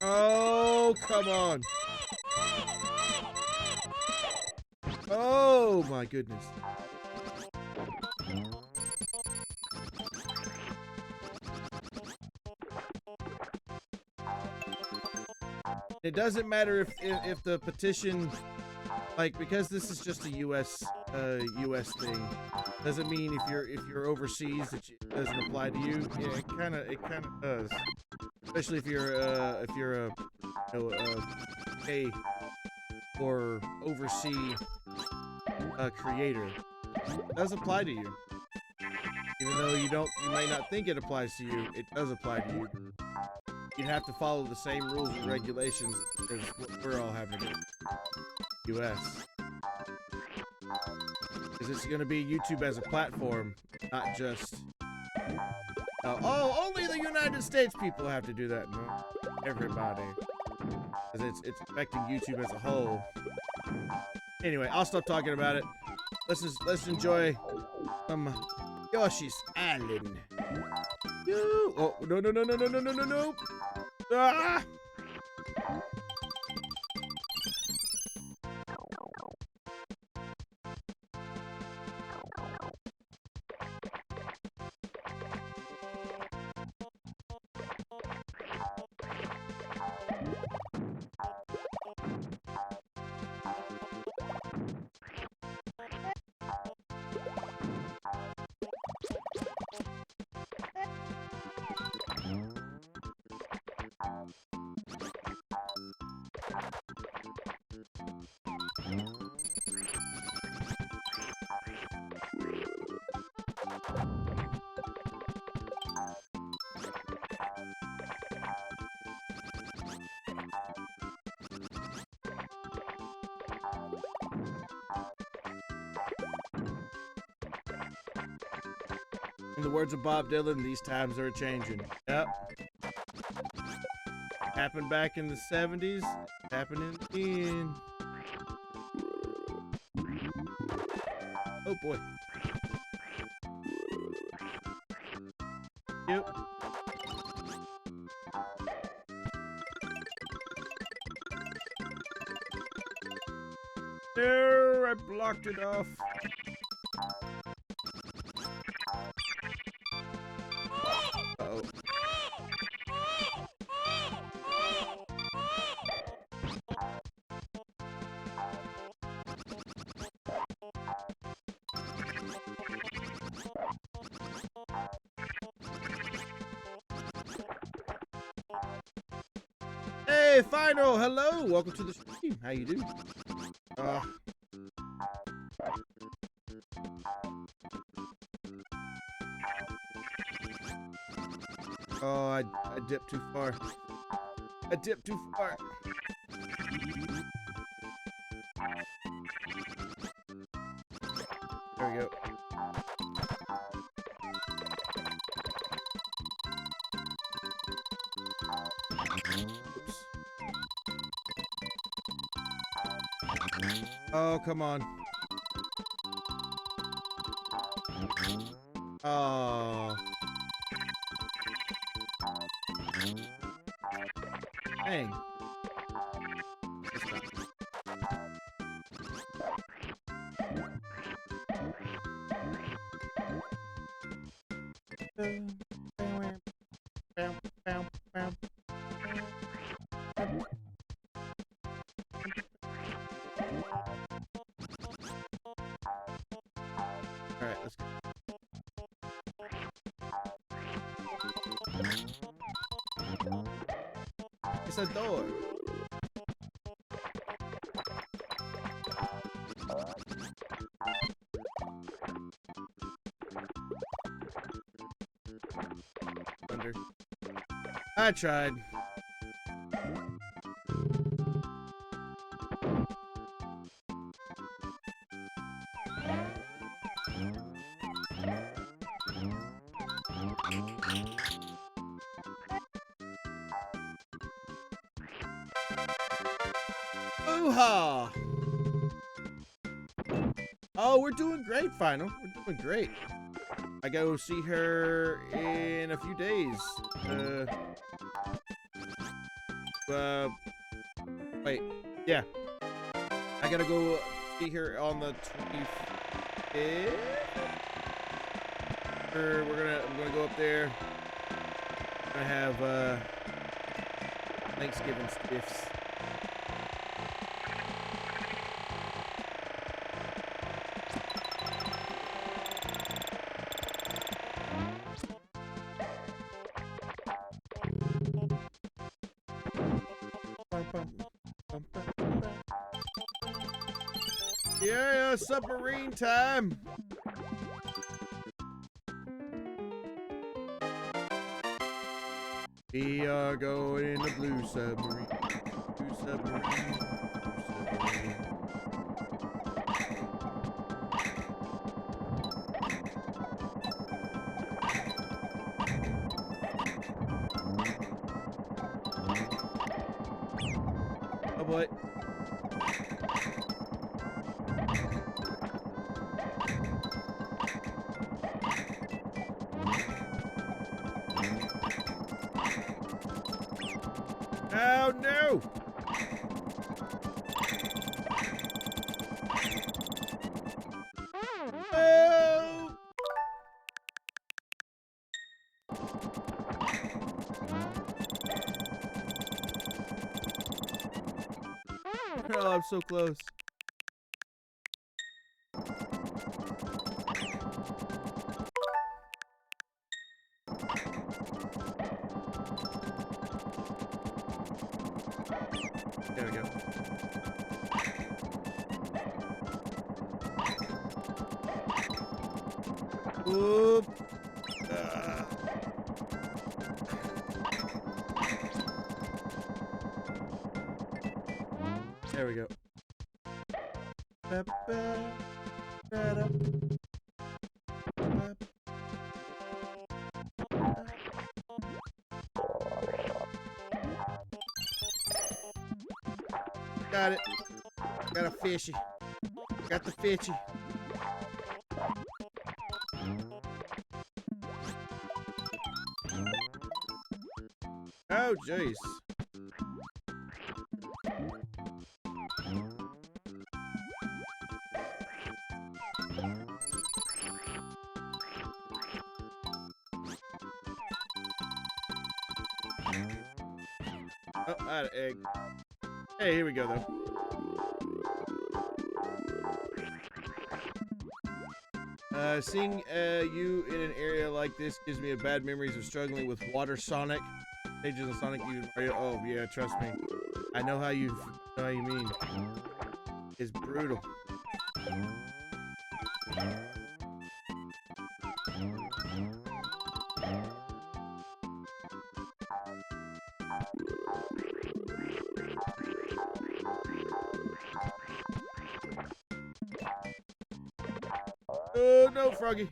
Oh, come on. Oh my goodness. It doesn't matter if the petition, like, because this is just a US thing, doesn't mean if you're overseas that it doesn't apply to you. Yeah, it kind of does, especially if you're a pay or oversee creator. It does apply to you, even though you may not think it applies to you. It does apply to you. You have to follow the same rules and regulations as what we're all having to do. US. Because it's going to be YouTube as a platform, not just... oh, only the United States people have to do that. No, everybody. Because it's affecting YouTube as a whole. Anyway, I'll stop talking about it. Let's enjoy some Yoshi's Island. Oh, no. Ah! In the words of Bob Dylan, these times are changing. Yep. Happened back in the 70s. Happening again. Oh boy. Yep. There, I blocked it off. Uh-oh. Hey, Final, hello, welcome to the stream. How you doing? Oh, I dipped too far. I dipped too far. There we go. Oops. Oh, come on. Oh. Dang. Alright, let's go. It's a door. Under. I tried. Ooh-ha! Oh, we're doing great, Final. We're doing great. I go see her in a few days. Wait. Yeah. I gotta go see her on the 25th. I'm gonna go up there. We're gonna have, Thanksgiving stiffs. Yeah, submarine time. We are going in the blue submarine. Blue submarine. Blue submarine. Oh boy. Oh no! Oh! Oh, I'm so close. There we go. Whoop. There we go. Got it. Got a fishy. Got the fishy. Oh, jeez. Oh, I had an egg. Hey, here we go, though. Seeing you in an area like this gives me a bad memories of struggling with Water Sonic. Stages of Sonic even Mario. Oh yeah, trust me. I know how you mean. It's brutal. Oh, no, Froggy.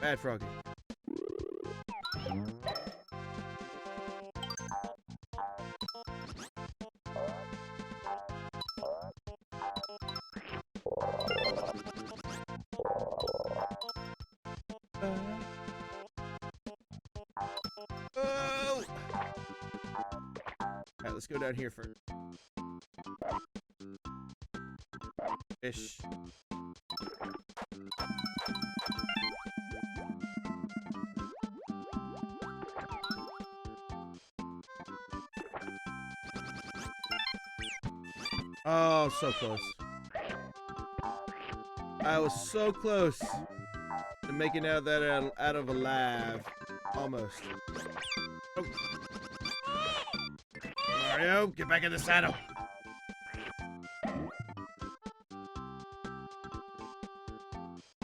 Bad Froggy. Oh! Alright, let's go down here first. Fish. Oh, so close. I was so close to making out that out of alive. Almost. Oh. Mario, get back in the saddle.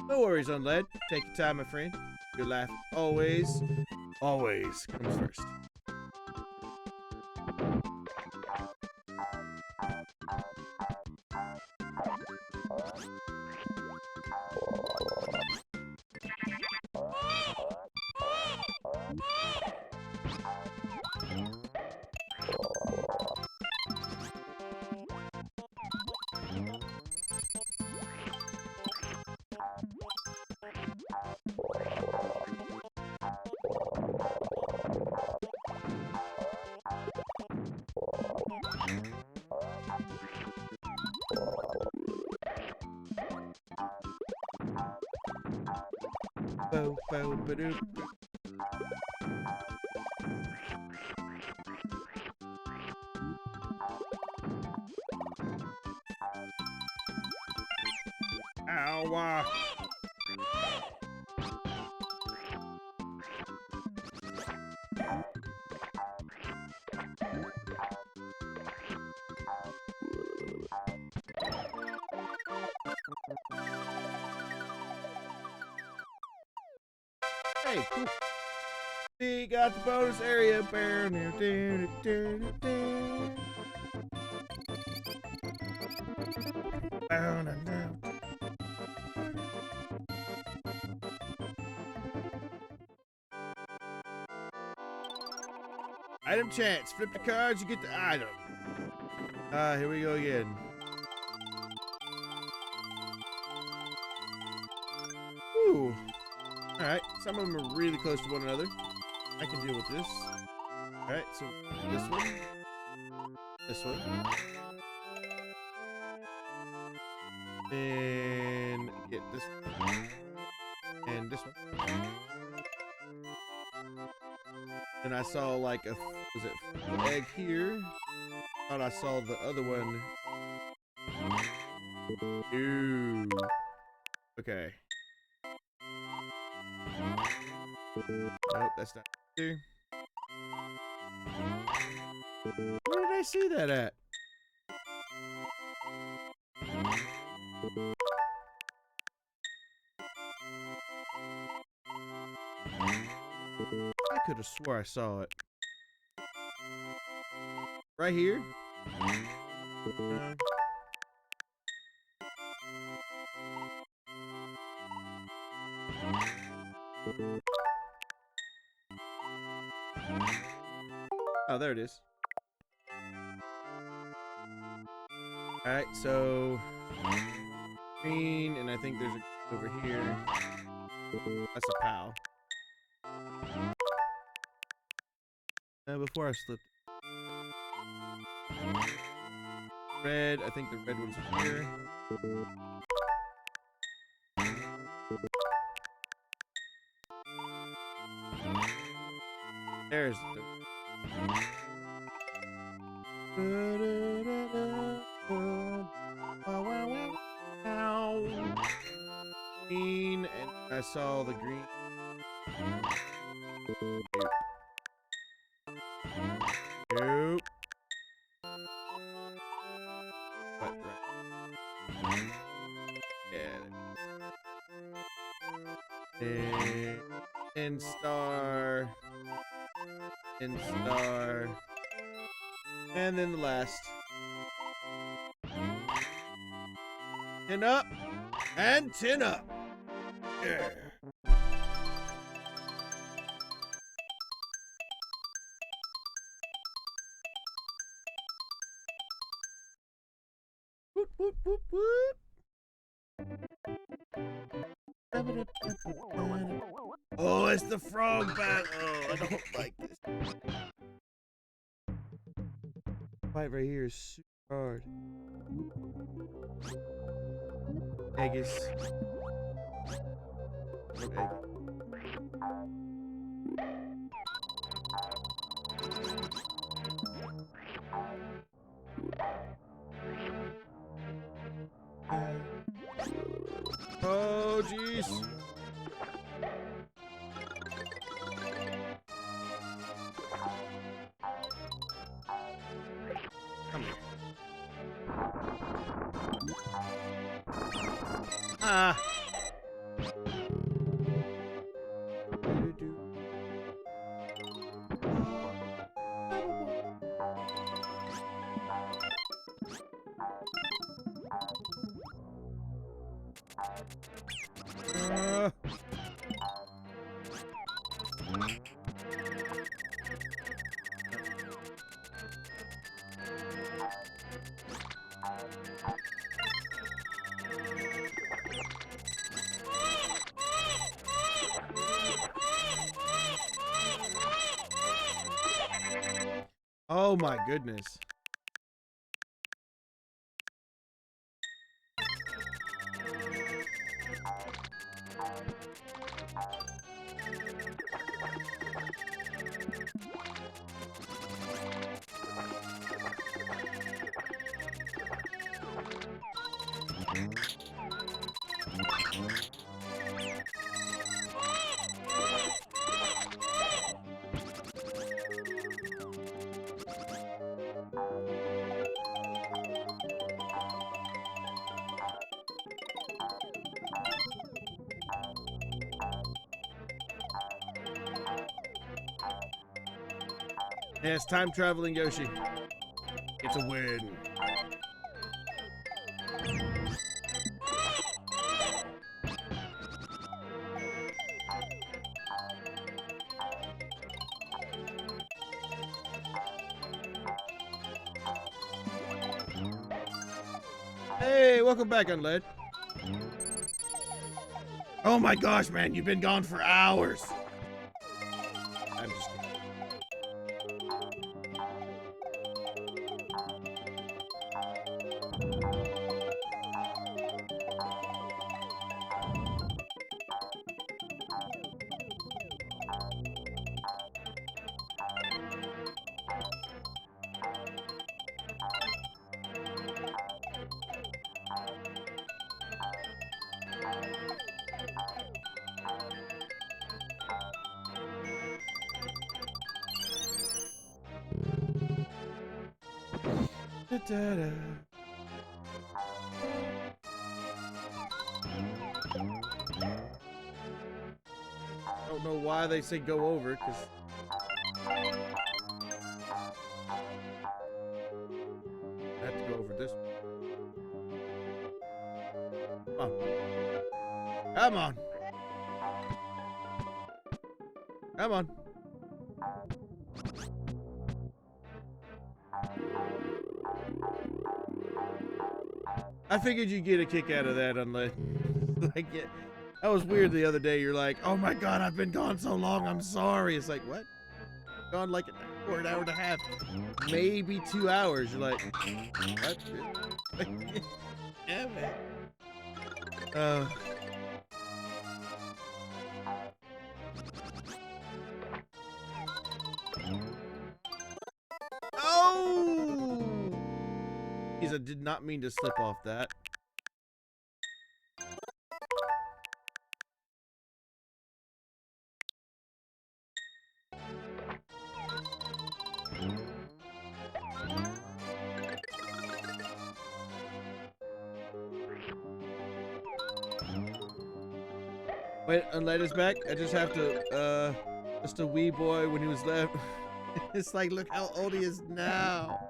No worries, Unled. Take your time, my friend. Your life always comes first. Bo, bo, ba-doop. Ow. Hey, cool. We got the bonus area. Item chance. Flip the cards, you get the item. Here we go again. Ooh. Alright, some of them are really close to one another. I can deal with this. Alright, so this one. This one. And get this one. And this one. Then I saw like a, was it egg here? Thought I saw the other one. Ooh. Okay. Nope, that's not two. Where did I see that at? I could have swore I saw it. Right here? Oh, there it is. Alright, so green, and I think there's a over here. That's a POW. Before I slipped. Red, I think the red one's here. There's the green, and I saw the green. Nope. What, right? Yeah. And star. And star. And then the last. And up. And 10 up. Yeah. Whoop, whoop, whoop, whoop. Oh, it's the frog battle. Oh, I don't like this. Fight right here is super hard. Aegis. Okay. Oh, jeez. Come here. Ah. Oh my goodness. Yes, time traveling Yoshi. It's a win. Hey, welcome back, Unled. Oh my gosh, man, you've been gone for hours. I'm just kidding. Da-da-da. I don't know why they say go over, because I have to go over this one. Come on. Come on. I figured you'd get a kick out of that, unless like yeah, that was weird the other day. You're like, oh my god, I've been gone so long, I'm sorry. It's like, what? Gone like for an hour and a half, maybe 2 hours. You're like, what? Yeah, man. Oh! Jeez, I did not mean to slip off that. Wait, Unled is back. I just have to, just a wee boy when he was left. It's like, look how old he is now.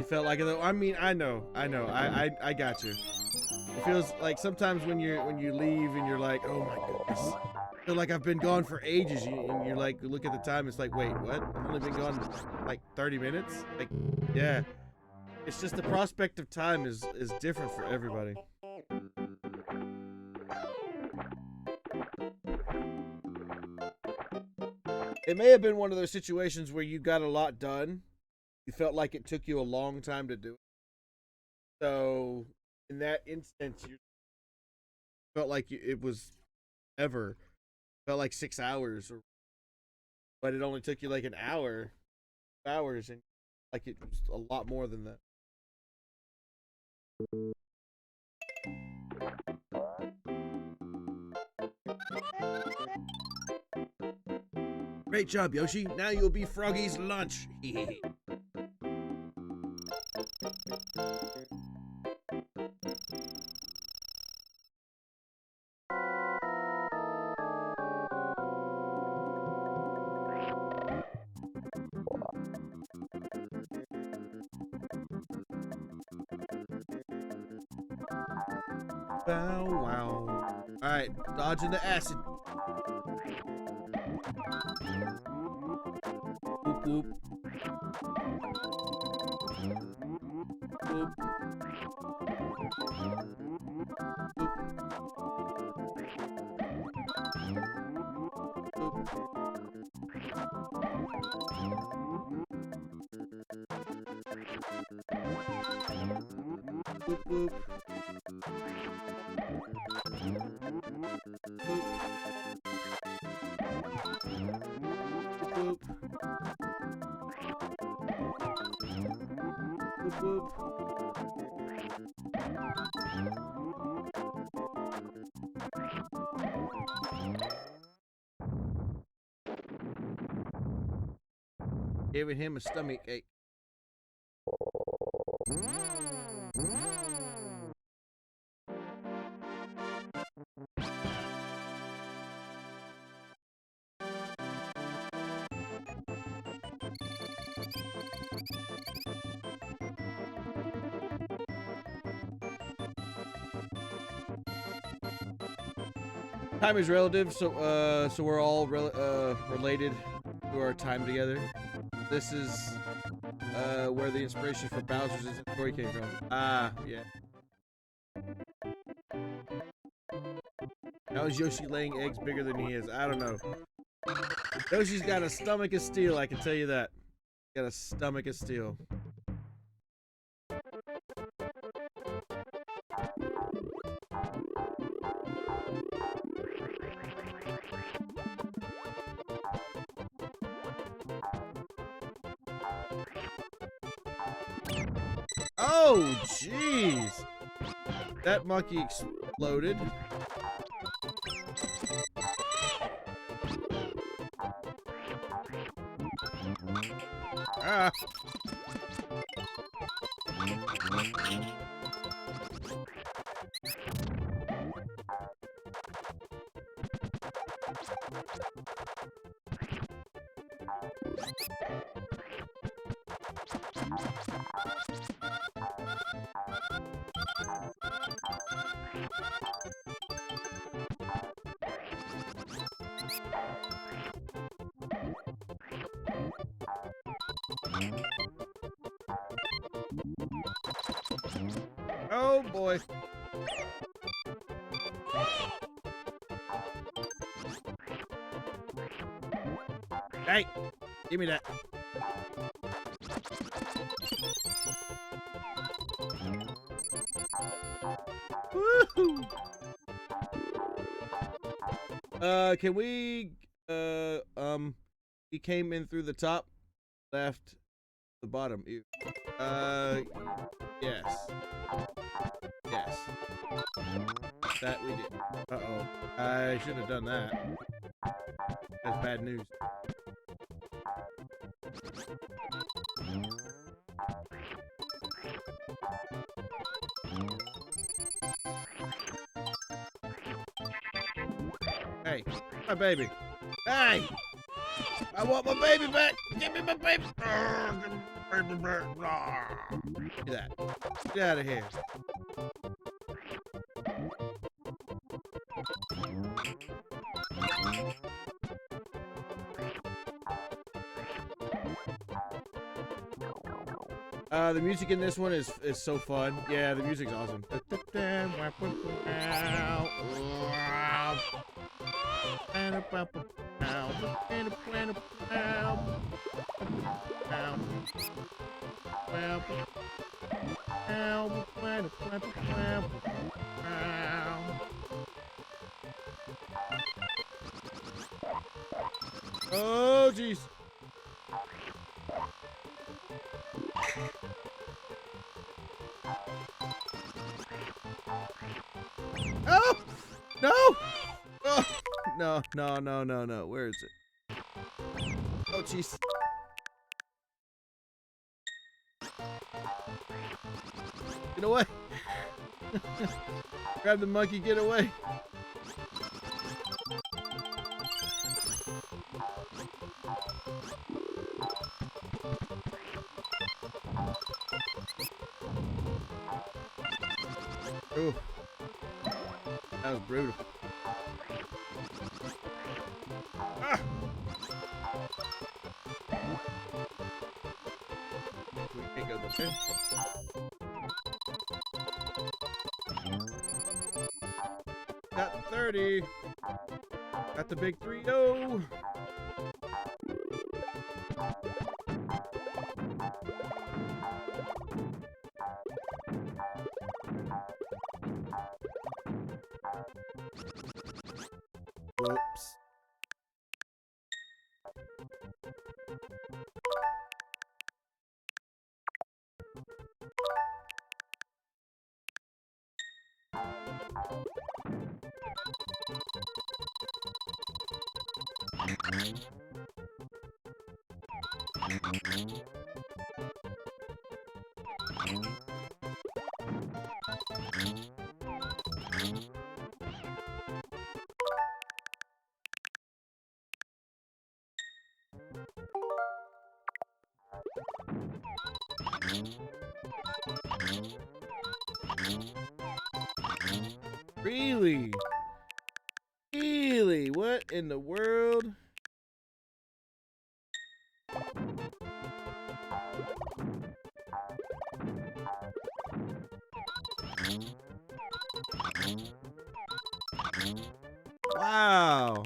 felt like it though. I mean, I know. I got you. It feels like sometimes when you leave and you're like, oh my goodness, I feel like I've been gone for ages. And you're like, look at the time. It's like, wait, what? I've only been gone like 30 minutes. Like, yeah. It's just the prospect of time is different for everybody. It may have been one of those situations where you got a lot done. You felt like it took you a long time to do it. So, in that instance, you felt like it was ever. Felt like 6 hours. But it only took you like an hour. Hours. And like it was a lot more than that. Great job, Yoshi. Now you'll be Froggy's lunch. Bow wow. Alright, dodging the acid. Boop boop. Boop. Boop boop. Boop. Boop boop. Giving him a stomach ache. Time is relative, so we're all related to our time together. This is where the inspiration for Bowser's story came from. Ah, yeah. How is Yoshi laying eggs bigger than he is? I don't know. Yoshi's got a stomach of steel, I can tell you that. Got a stomach of steel. Oh, jeez. That monkey exploded. Ah. Oh boy. Hey, give me that. Woohoo! Can we, he came in through the top, left, the bottom. Yes. Yes. That we did. Uh-oh. I should have done that. That's bad news. Hey, my baby. Hey! I want my baby back! Give me my baby! Oh, give me my Look at that. Get out of here. The music in this one is so fun. Yeah, the music's awesome. Oh, jeez. Oh! No! Oh! No, no, no, no, no. Where is it? Oh, jeez. Get away! Grab the monkey, get away! Ooh. That was brutal. Ah! We can't go this way. Got 30. Got the big 3-0. Whoops. Really? Really? What in the world? Wow.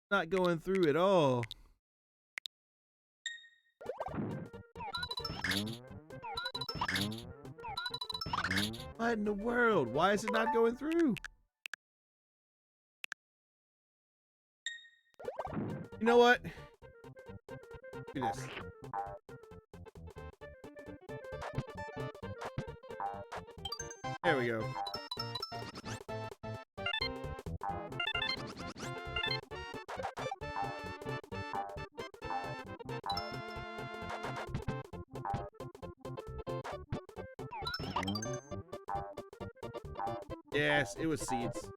Not going through at all. What in the world? Why is it not going through? You know what? Do this. There we go. Yes, it was seeds.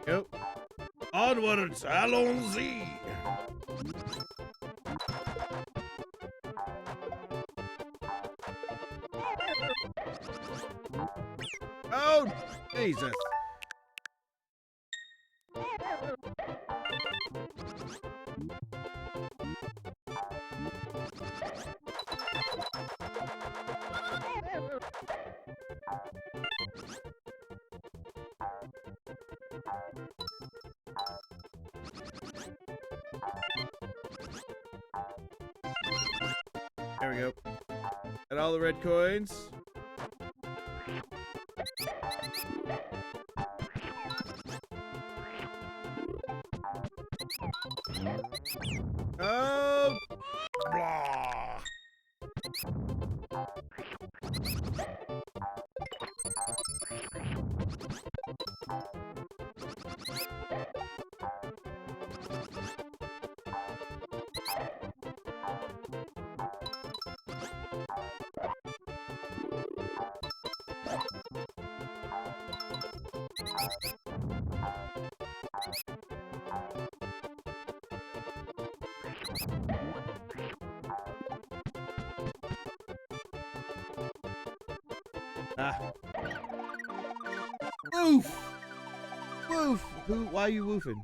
Go. Onwards, allons-y. Oh, Jesus. There we go. Got all the red coins. Oh! Blah! Ah. Woof! Woof! Who? Why are you woofing?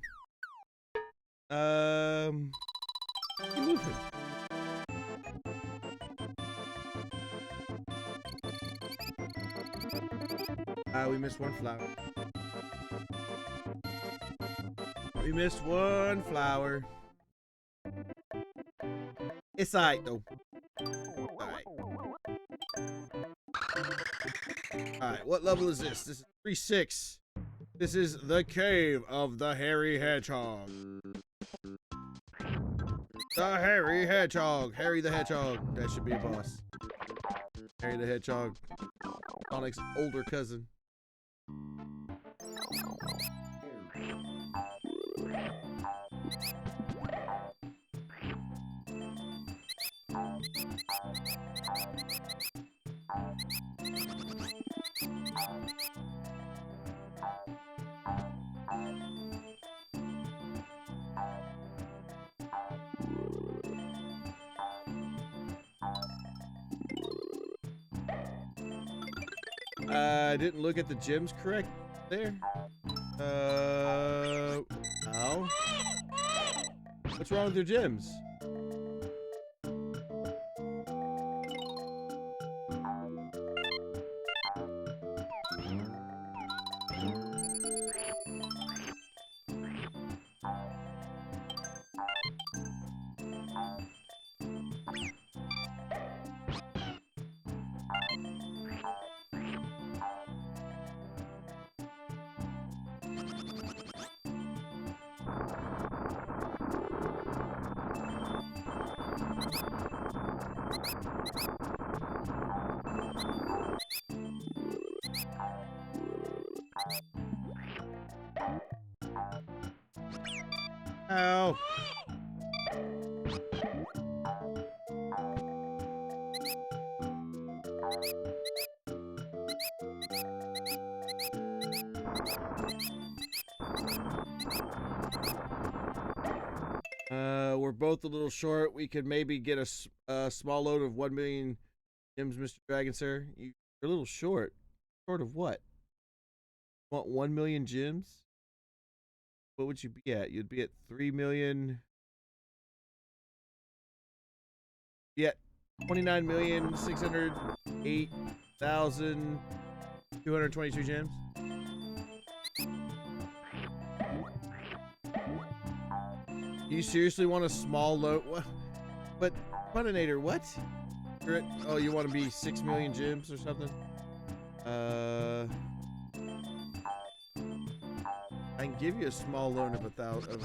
You woofing? We missed one flower. We missed one flower. It's alright though. Alright. Alright, what level is this? This is 3-6. This is the cave of the hairy hedgehog. The hairy hedgehog. Harry the Hedgehog. That should be a boss. Harry the Hedgehog. Sonic's older cousin. I didn't look at the gems correct there. Oh. What's wrong with your gems? Ow. We're both a little short. We could maybe get a small load of 1 million gems, Mr. Dragon, sir. You're a little short. Short of what? Want 1 million gems? What would you be at? You'd be at 3 million. Yeah, 29,608,222 gems. You seriously want a small load? What? But Puninator, what? You're at, oh, you want to be 6 million gems or something? I can give you a small loan of 1,000.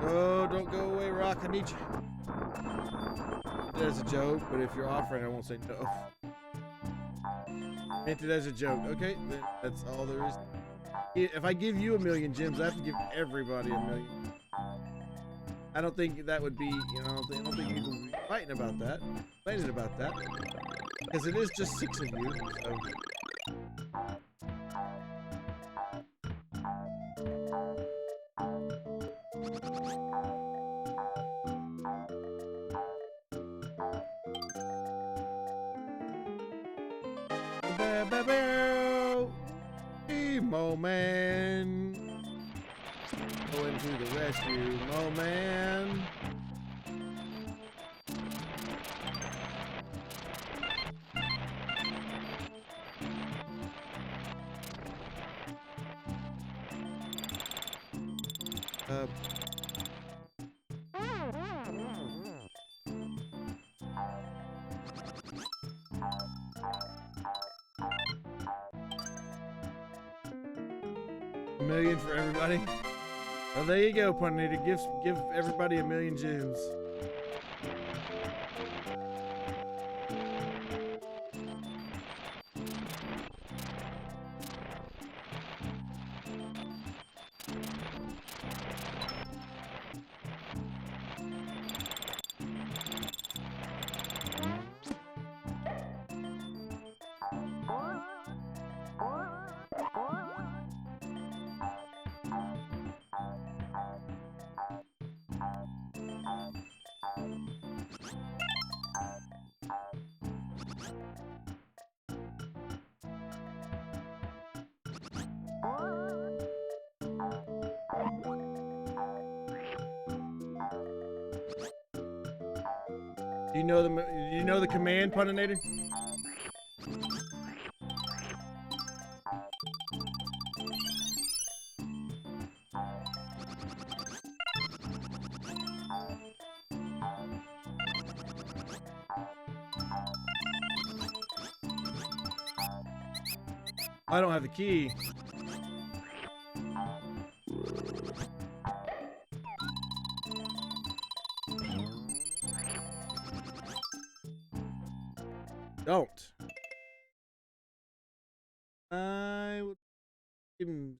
Oh, don't go away, Rock. I need you. As a joke, but if you're offering, I won't say no. Meant it as a joke. Okay, then that's all there is. If I give you 1 million gems, I have to give everybody 1 million. I don't think that would be, you know, I don't think people would be fighting about that, complaining about that, because it is just 6 of you. So. Emo Man, going to the rescue, Mo Man. $1 million for everybody. Well, there you go, Puninator. Give everybody 1 million gems. Do you know the command, Puninator? I don't have the key. Don't. I would give him.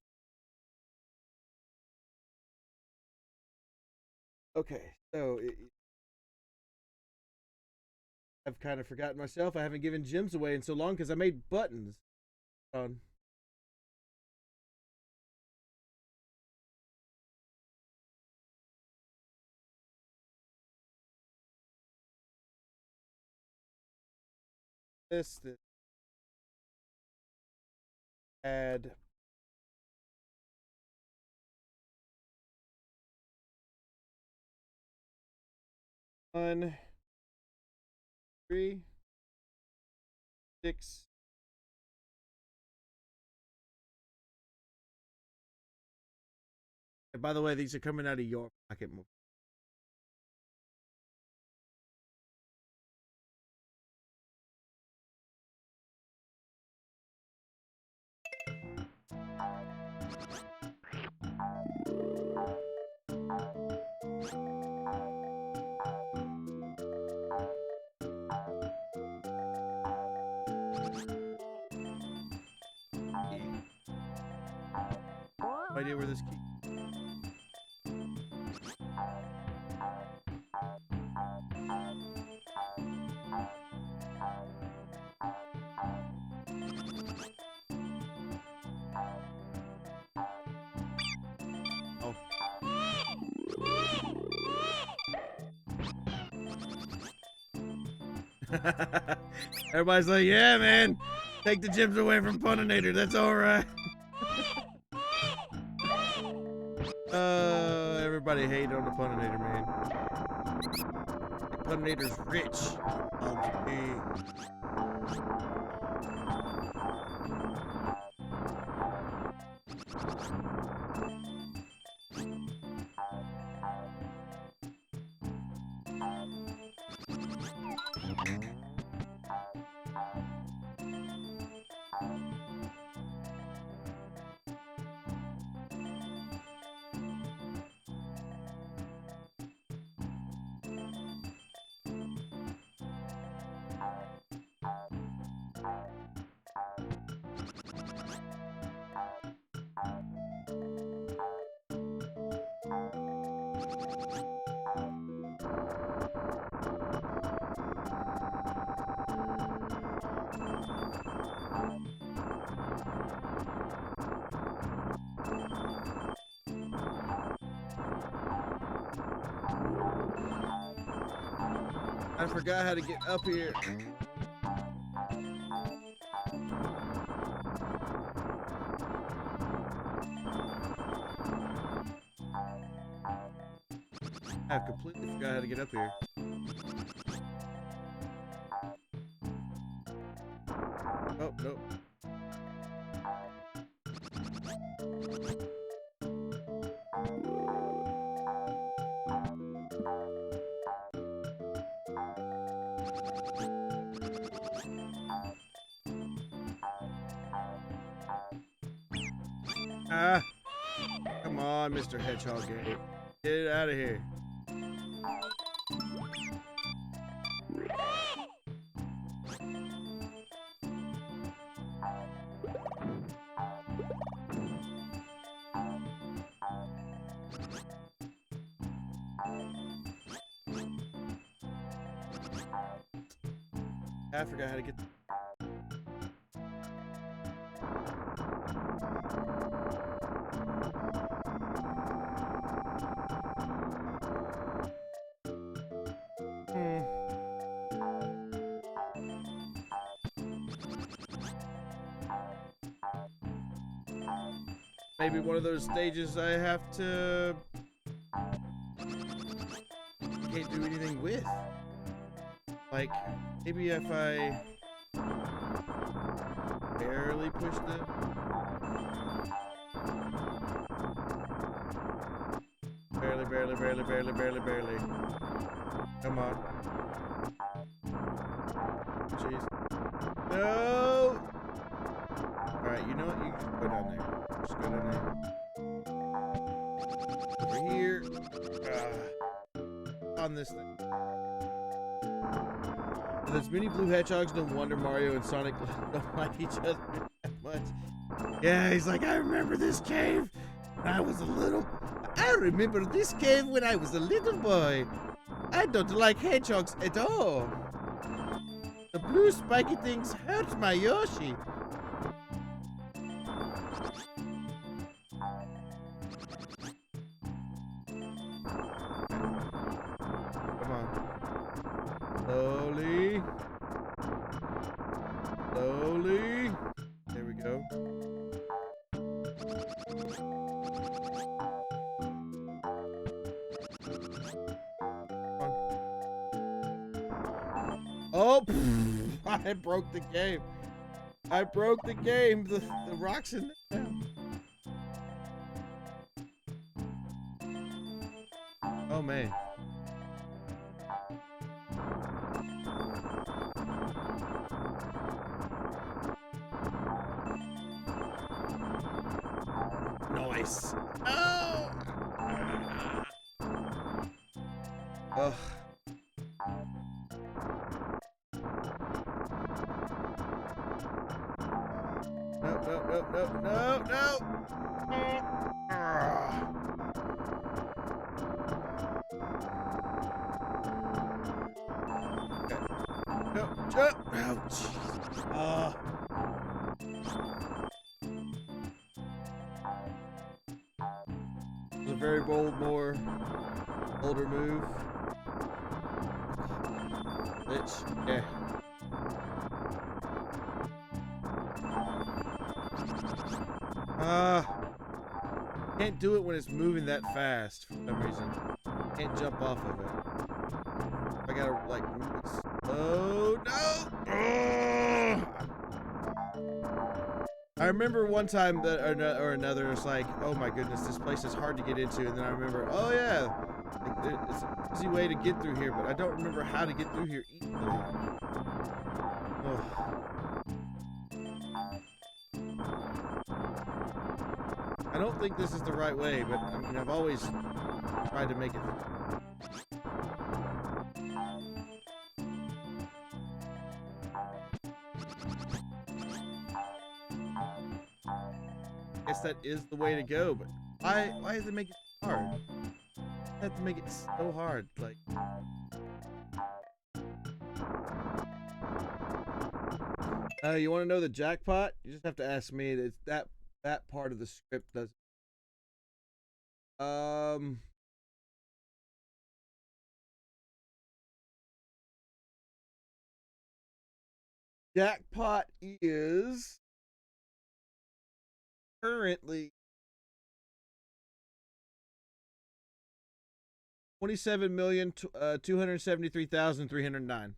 Okay, so I've kind of forgotten myself. I haven't given gems away in so long because I made buttons. On. This add one, 3, 6. And by the way, these are coming out of your pocket. No idea where this key. Oh. Everybody's like, yeah, man. Take the gems away from Puninator. That's all right. Everybody hate on the Puninator, man. Puninator's rich. I forgot how to get up here. I've completely forgot how to get up here. Oh, nope. Ah, come on, Mr. Hedgehog. Get it out of here. I forgot how to get. Maybe one of those stages I have to. Can't do anything with. Like, maybe if I barely push the... Barely. Come on. Jeez. No! Alright, you know what? You can just go down there. Just go down there. Over here. On this thing. There's many blue hedgehogs, no wonder Mario and Sonic don't like each other that much. Yeah, he's like, I remember this cave when I was a little... I remember this cave when I was a little boy. I don't like hedgehogs at all. The blue spiky things hurt my Yoshi. Come on. Slowly. Slowly. There we go. Oh, I broke the game. I broke the game. The rock's in there. Oh, man. Nice. Oh. Ugh. No. Okay. No, jump. Oh, jeez. It was a very older move. Bitch. Yeah. Can't do it when it's moving that fast for some reason. Can't jump off of it. I gotta like move it. Oh no! I remember one time that or another, it's like, oh my goodness, this place is hard to get into, and then I remember, oh yeah, like, it's an easy way to get through here, but I don't remember how to get through here easily. Oh. I don't think this is the right way, but I mean, I've always tried to make it. I guess that is the way to go, but why does it make it hard? I have to make it so hard, like. You want to know the jackpot? You just have to ask me. It's that part of the script does. Jackpot is currently 27,273,309.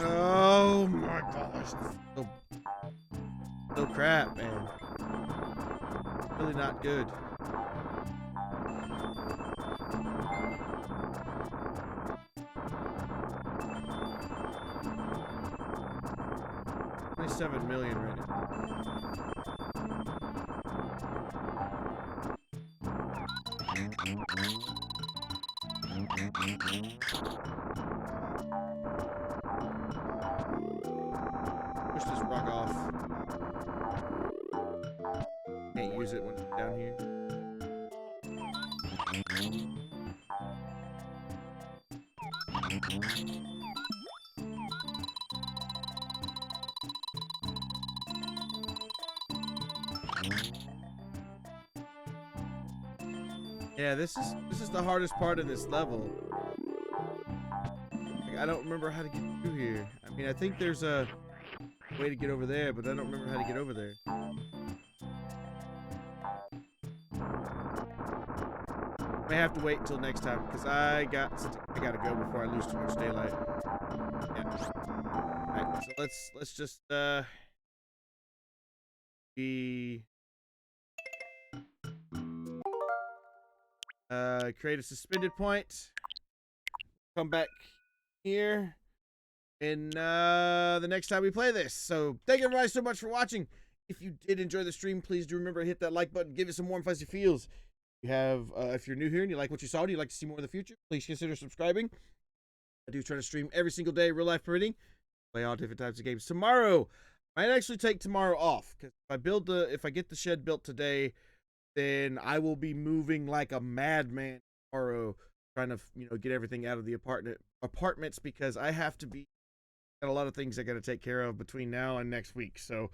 Oh my gosh. So crap, man. Really not good. $27 million right now. Push this rock off. Can't use it when it's down here. Yeah, this is the hardest part of this level. I I don't remember how to get through here. I mean, I think there's a way to get over there, but I don't remember how to get over there. May have to wait until next time because I gotta go before I lose too much daylight. Yeah. Alright, so let's just create a suspended point. Come back here and the next time we play this. So thank you everybody so much for watching. If you did enjoy the stream, please do remember to hit that like button, give it some warm fuzzy feels. You have if you're new here and you like what you saw and you'd like to see more in the future, please consider subscribing. I do try to stream every single day, real life permitting. Play all different types of games. Tomorrow, I might actually take tomorrow off because if I get the shed built today, then I will be moving like a madman tomorrow, trying to get everything out of the apartments because I have to be got a lot of things I got to take care of between now and next week. So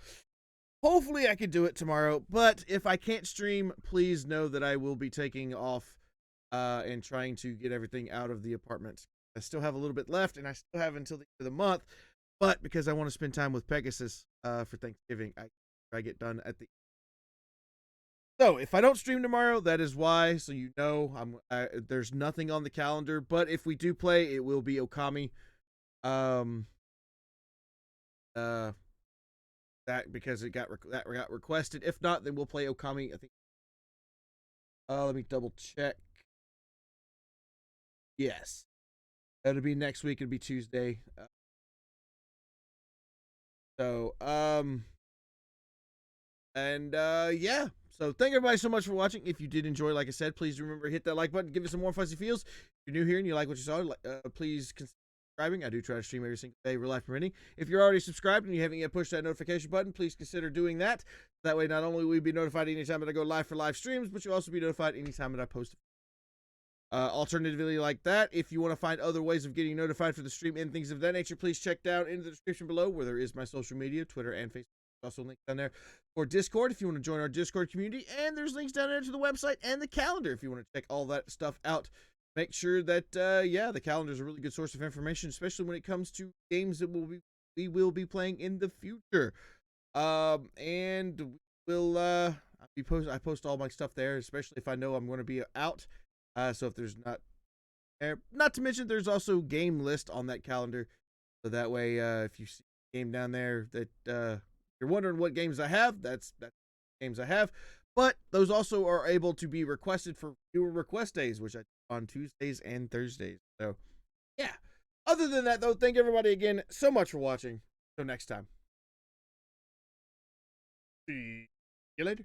hopefully I can do it tomorrow. But if I can't stream, please know that I will be taking off and trying to get everything out of the apartment. I still have a little bit left, and I still have until the end of the month. But because I want to spend time with Pegasus for Thanksgiving, I get done at the. So if I don't stream tomorrow, that is why. So there's nothing on the calendar. But if we do play, it will be Okami. That because it got requested. If not, then we'll play Okami. I think. Let me double check. Yes, it'll be next week. It'll be Tuesday. Yeah. So thank everybody so much for watching. If you did enjoy, like I said, please remember to hit that like button, give it some more fuzzy feels. If you're new here and you like what you saw, please consider subscribing. I do try to stream every single day, real life permitting. If you're already subscribed and you haven't yet pushed that notification button, please consider doing that. That way, not only will you be notified anytime that I go live for live streams, but you'll also be notified anytime that I post. Alternatively, like that, if you want to find other ways of getting notified for the stream and things of that nature, please check down in the description below where there is my social media, Twitter and Facebook. Also links down there for Discord if you want to join our Discord community, and there's links down there to the website and the calendar if you want to check all that stuff out. Make sure that the calendar is a really good source of information, especially when it comes to games that we will be playing in the future. And I post all my stuff there, especially if I know I'm going to be out. So if there's not to mention there's also game list on that calendar, so that way if you see a game down there that you're wondering what games I have, that's games I have. But those also are able to be requested for viewer request days, which I do on Tuesdays and Thursdays. So yeah. Other than that though, thank everybody again so much for watching. Till next time. See you later.